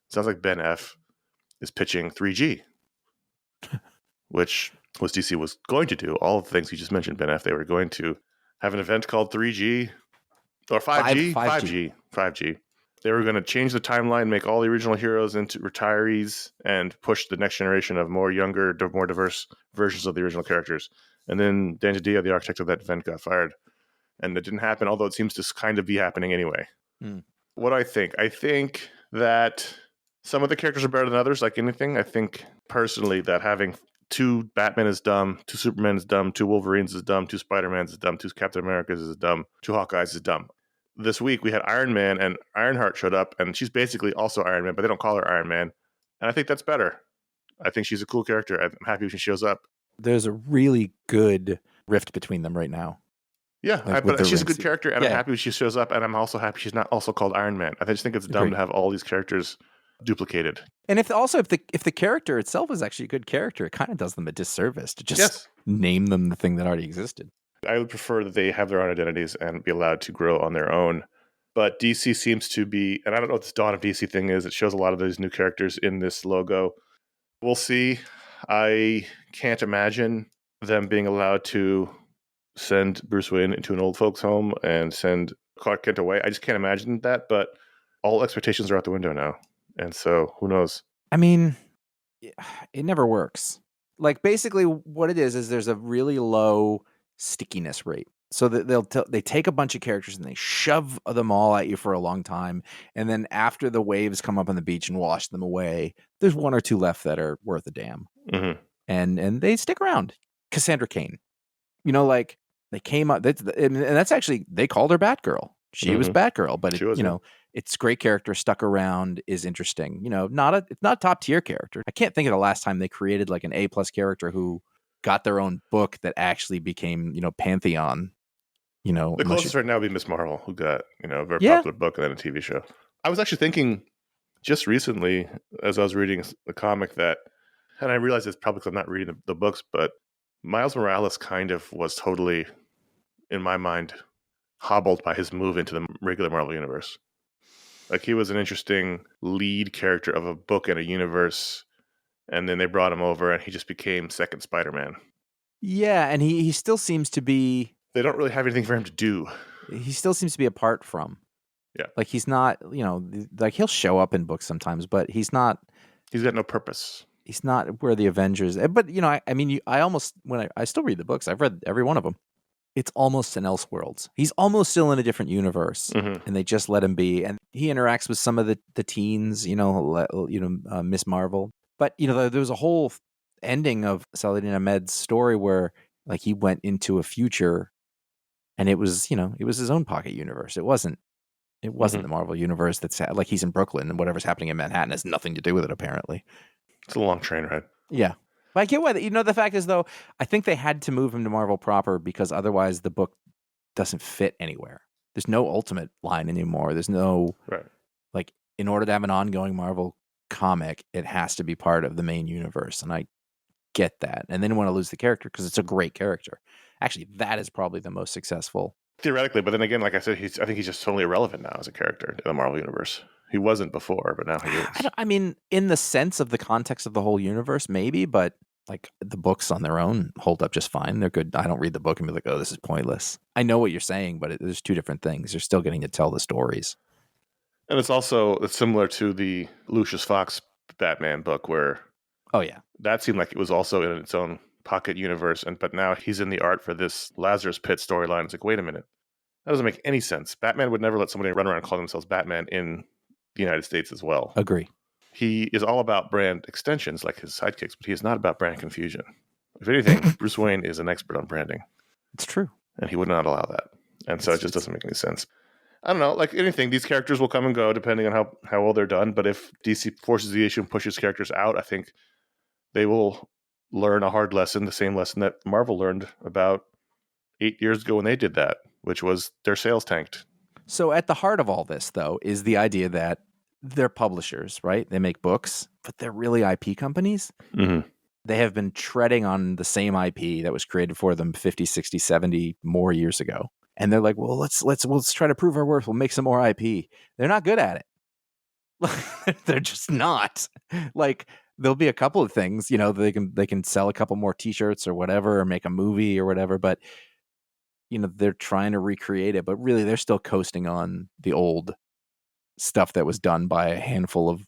Sounds like Ben F. is pitching 3G, which was DC was going to do. All of the things you just mentioned, Ben F., they were going to have an event called 3G. Or 5G? 5G. They were going to change the timeline, make all the original heroes into retirees, and push the next generation of more younger, more diverse versions of the original characters. And then Dan DiDio, the architect of that event, got fired. And it didn't happen, although it seems to kind of be happening anyway. What do I think? I think that some of the characters are better than others, like anything. I think, personally, that having 2 Batman is dumb, 2 Superman is dumb, 2 Wolverines is dumb, 2 Spider-Mans is dumb, 2 Captain Americas is dumb, 2 Hawkeyes is dumb. This week we had Iron Man and Ironheart showed up, and she's basically also Iron Man, but they don't call her Iron Man. And I think that's better. I think she's a cool character. I'm happy when she shows up. There's a really good rift between them right now. Yeah, but she's a good character, and I'm happy when she shows up, and I'm also happy she's not also called Iron Man. I just think it's dumb to have all these characters duplicated. And if the character itself is actually a good character, it kind of does them a disservice to just name them the thing that already existed. I would prefer that they have their own identities and be allowed to grow on their own. But DC seems to be, and I don't know what this Dawn of DC thing is. It shows a lot of these new characters in this logo. We'll see. I can't imagine them being allowed to send Bruce Wayne into an old folks home and send Clark Kent away. I just can't imagine that, but all expectations are out the window now. And so who knows? I mean, it never works. Like basically what it is there's a really low stickiness rate. So that they take a bunch of characters and they shove them all at you for a long time. And then after the waves come up on the beach and wash them away, there's 1 or 2 left that are worth a damn. Mm-hmm. And they stick around. Cassandra Cain, like they came up, and that's actually, they called her Batgirl. She was Batgirl, but it's great character, stuck around, is interesting. It's not top tier character. I can't think of the last time they created like an A+ character who got their own book that actually became, pantheon. The closest right now would be Miss Marvel, who got, a very popular book and then a TV show. I was actually thinking just recently, as I was reading the comic, that, and I realized it's probably because I'm not reading the books, but Miles Morales kind of was totally, in my mind, hobbled by his move into the regular Marvel universe. Like, he was an interesting lead character of a book and a universe, and then they brought him over, and he just became second Spider-Man. Yeah, and he still seems to be... They don't really have anything for him to do. He still seems to be apart from. Yeah. Like, he's not, like, he'll show up in books sometimes, but he's not... He's got no purpose. He's not where the Avengers... But, I almost... I still read the books. I've read every one of them. It's almost an Elseworlds. He's almost still in a different universe, and they just let him be. And he interacts with some of the teens, Miss Marvel. But, there was a whole ending of Saladin Ahmed's story where, like, he went into a future, and it was his own pocket universe. It wasn't the Marvel universe that's like he's in Brooklyn, and whatever's happening in Manhattan has nothing to do with it, apparently. It's a long train ride. Yeah. But I get why. The fact is, though, I think they had to move him to Marvel proper because otherwise the book doesn't fit anywhere. There's no Ultimate line anymore. There's no... Right. Like, in order to have an ongoing Marvel comic, it has to be part of the main universe, and I get that. And they didn't want to lose the character because it's a great character. Actually, that is probably the most successful. Theoretically, but then again, like I said, I think he's just totally irrelevant now as a character in the Marvel universe. He wasn't before, but now he is. In the sense of the context of the whole universe, maybe, but like the books on their own hold up just fine. They're good. I don't read the book and be like, oh, this is pointless. I know what you're saying, but there's two different things. You're still getting to tell the stories. And it's similar to the Lucius Fox Batman book where... Oh, yeah. That seemed like it was also in its own pocket universe, but now he's in the art for this Lazarus Pit storyline. It's like, wait a minute. That doesn't make any sense. Batman would never let somebody run around and call themselves Batman in the United States as well. Agree. He is all about brand extensions like his sidekicks, but he is not about brand confusion. If anything, Bruce Wayne is an expert on branding. It's true. And he would not allow that. And so it just doesn't make any sense. I don't know, like anything, these characters will come and go depending on how well they're done. But if DC forces the issue and pushes characters out, I think they will learn a hard lesson, the same lesson that Marvel learned about 8 years ago when they did that, which was their sales tanked. So at the heart of all this, though, is the idea that they're publishers, right? They make books, but they're really IP companies. Mm-hmm. They have been treading on the same IP that was created for them 50, 60, 70 more years ago. And they're like, well, let's try to prove our worth. We'll make some more IP. They're not good at it. They're just not. Like, there'll be a couple of things, they can sell a couple more T-shirts or whatever, or make a movie or whatever, but they're trying to recreate it, but really they're still coasting on the old stuff that was done by a handful of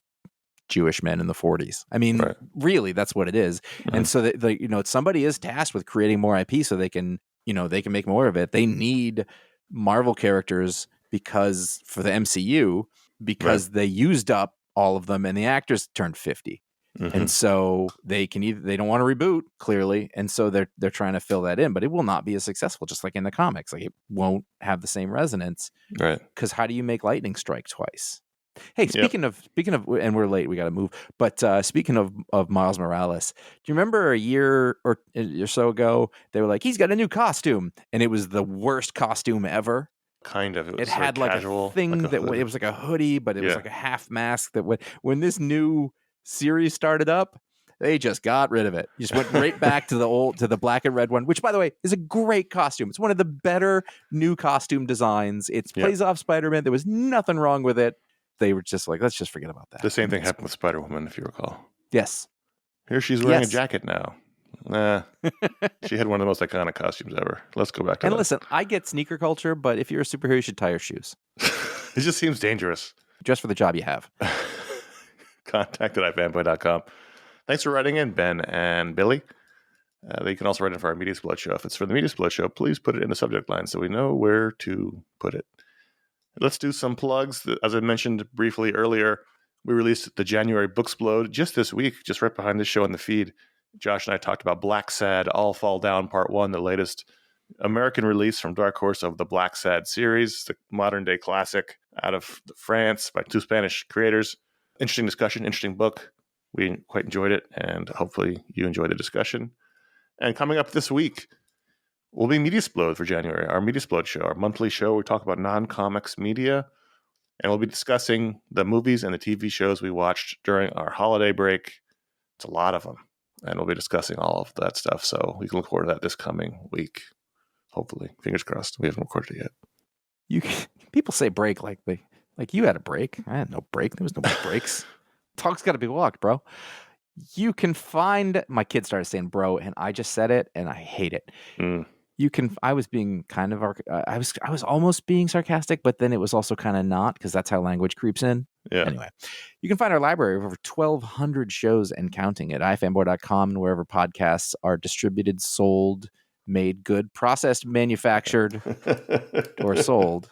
Jewish men in the 40s. I mean, right. Really, that's what it is. Mm-hmm. And so somebody is tasked with creating more IP so they can make more of it. They need Marvel characters for the MCU because right. They used up all of them and the actors turned 50. Mm-hmm. And so they don't want to reboot, clearly, and so they're trying to fill that in, but it will not be as successful, just like in the comics. Like, it won't have the same resonance, right? Because how do you make lightning strike twice? Hey, speaking of, and we're late, we got to move. But speaking of Miles Morales, do you remember a year or so ago they were like, he's got a new costume, and it was the worst costume ever. Kind of. It had like casual, a thing like it was like a hoodie, but it was like a half mask that when this new series started up, they just got rid of it. You just went right back to the black and red one, which, by the way, is a great costume. It's one of the better new costume designs. It plays off Spider-Man. There was nothing wrong with it. They were just like, let's just forget about that. The same thing happened with Spider-Woman, if you recall. Yes. Here she's wearing a jacket now. She had one of the most iconic costumes ever. Let's go back to that. And listen, I get sneaker culture, but if you're a superhero, you should tie your shoes. It just seems dangerous. Just for the job you have. Contact at iFanboy.com. Thanks for writing in, Ben and Billy. You can also write in for our Media Explode show. If it's for the Media Explode show, please put it in the subject line so we know where to put it. Let's do some plugs. As I mentioned briefly earlier, we released the January Booksplode just this week, just right behind this show in the feed. Josh and I talked about Black Sad, All Fall Down Part 1, the latest American release from Dark Horse of the Black Sad series, the modern-day classic out of France by two Spanish creators. Interesting discussion, interesting book. We quite enjoyed it, and hopefully you enjoyed the discussion. And coming up this week will be Media Explode for January, our Media Explode show, our monthly show. We talk about non-comics media, and we'll be discussing the movies and the TV shows we watched during our holiday break. It's a lot of them, and we'll be discussing all of that stuff, so we can look forward to that this coming week. Hopefully. Fingers crossed. We haven't recorded it yet. People say break like Like, you had a break. I had no break. There was no breaks. Talk's got to be walked, bro. You can find, my kid started saying bro, and I just said it, and I hate it. I was being kind of, I was almost being sarcastic, but then it was also kind of not, because that's how language creeps in. Yeah. Anyway, you can find our library of over 1,200 shows and counting at ifanboy.com and wherever podcasts are distributed, sold, made good, processed, manufactured, or sold.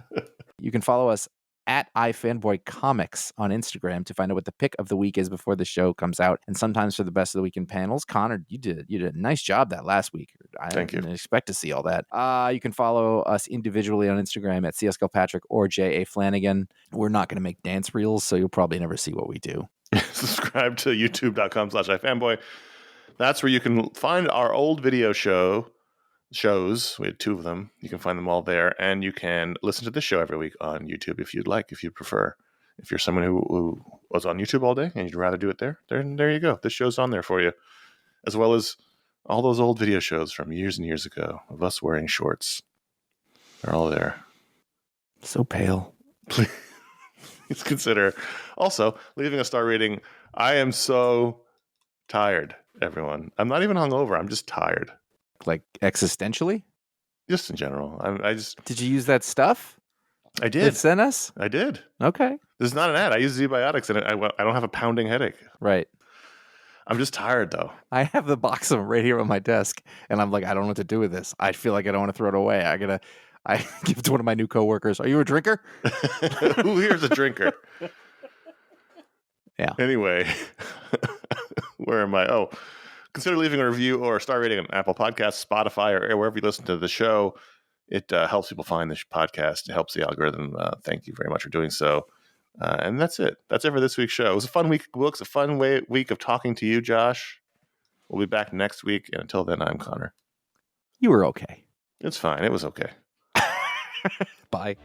You can follow us at iFanboy Comics on Instagram to find out what the pick of the week is before the show comes out, and sometimes for the best of the weekend panels. Connor, you did a nice job that last week. Thank you. Didn't expect to see all that. You can follow us individually on Instagram at CSGilPatrick or JA Flanagan. We're not going to make dance reels, so you'll probably never see what we do. Subscribe to youtube.com/iFanboy. That's where you can find our old video shows. We had 2 of them. You can find them all there, and you can listen to this show every week on YouTube if you'd like, if you prefer. If you're someone who was on YouTube all day and you'd rather do it there you go. This show's on there for you, as well as all those old video shows from years and years ago of us wearing shorts. They're all there. So pale. Please consider also leaving a star rating. I am so tired, everyone. I'm not even hungover. I'm just tired. Like existentially? Just in general. I just... Did you use that stuff? I did. Send us? I did. Okay. This is not an ad. I use Z-Biotics, and I don't have a pounding headache. Right. I'm just tired, though. I have the box of them right here on my desk, and I'm like, I don't know what to do with this. I feel like I don't want to throw it away. I give it to one of my new coworkers. Are you a drinker? Who here's a drinker? Yeah. Anyway, where am I? Oh, consider leaving a review or a star rating on Apple Podcasts, Spotify, or wherever you listen to the show. It helps people find this podcast. It helps the algorithm. Thank you very much for doing so. And that's it. That's it for this week's show. It was a fun week of books, a fun week of talking to you, Josh. We'll be back next week. And until then, I'm Connor. You were okay. It's fine. It was okay. Bye.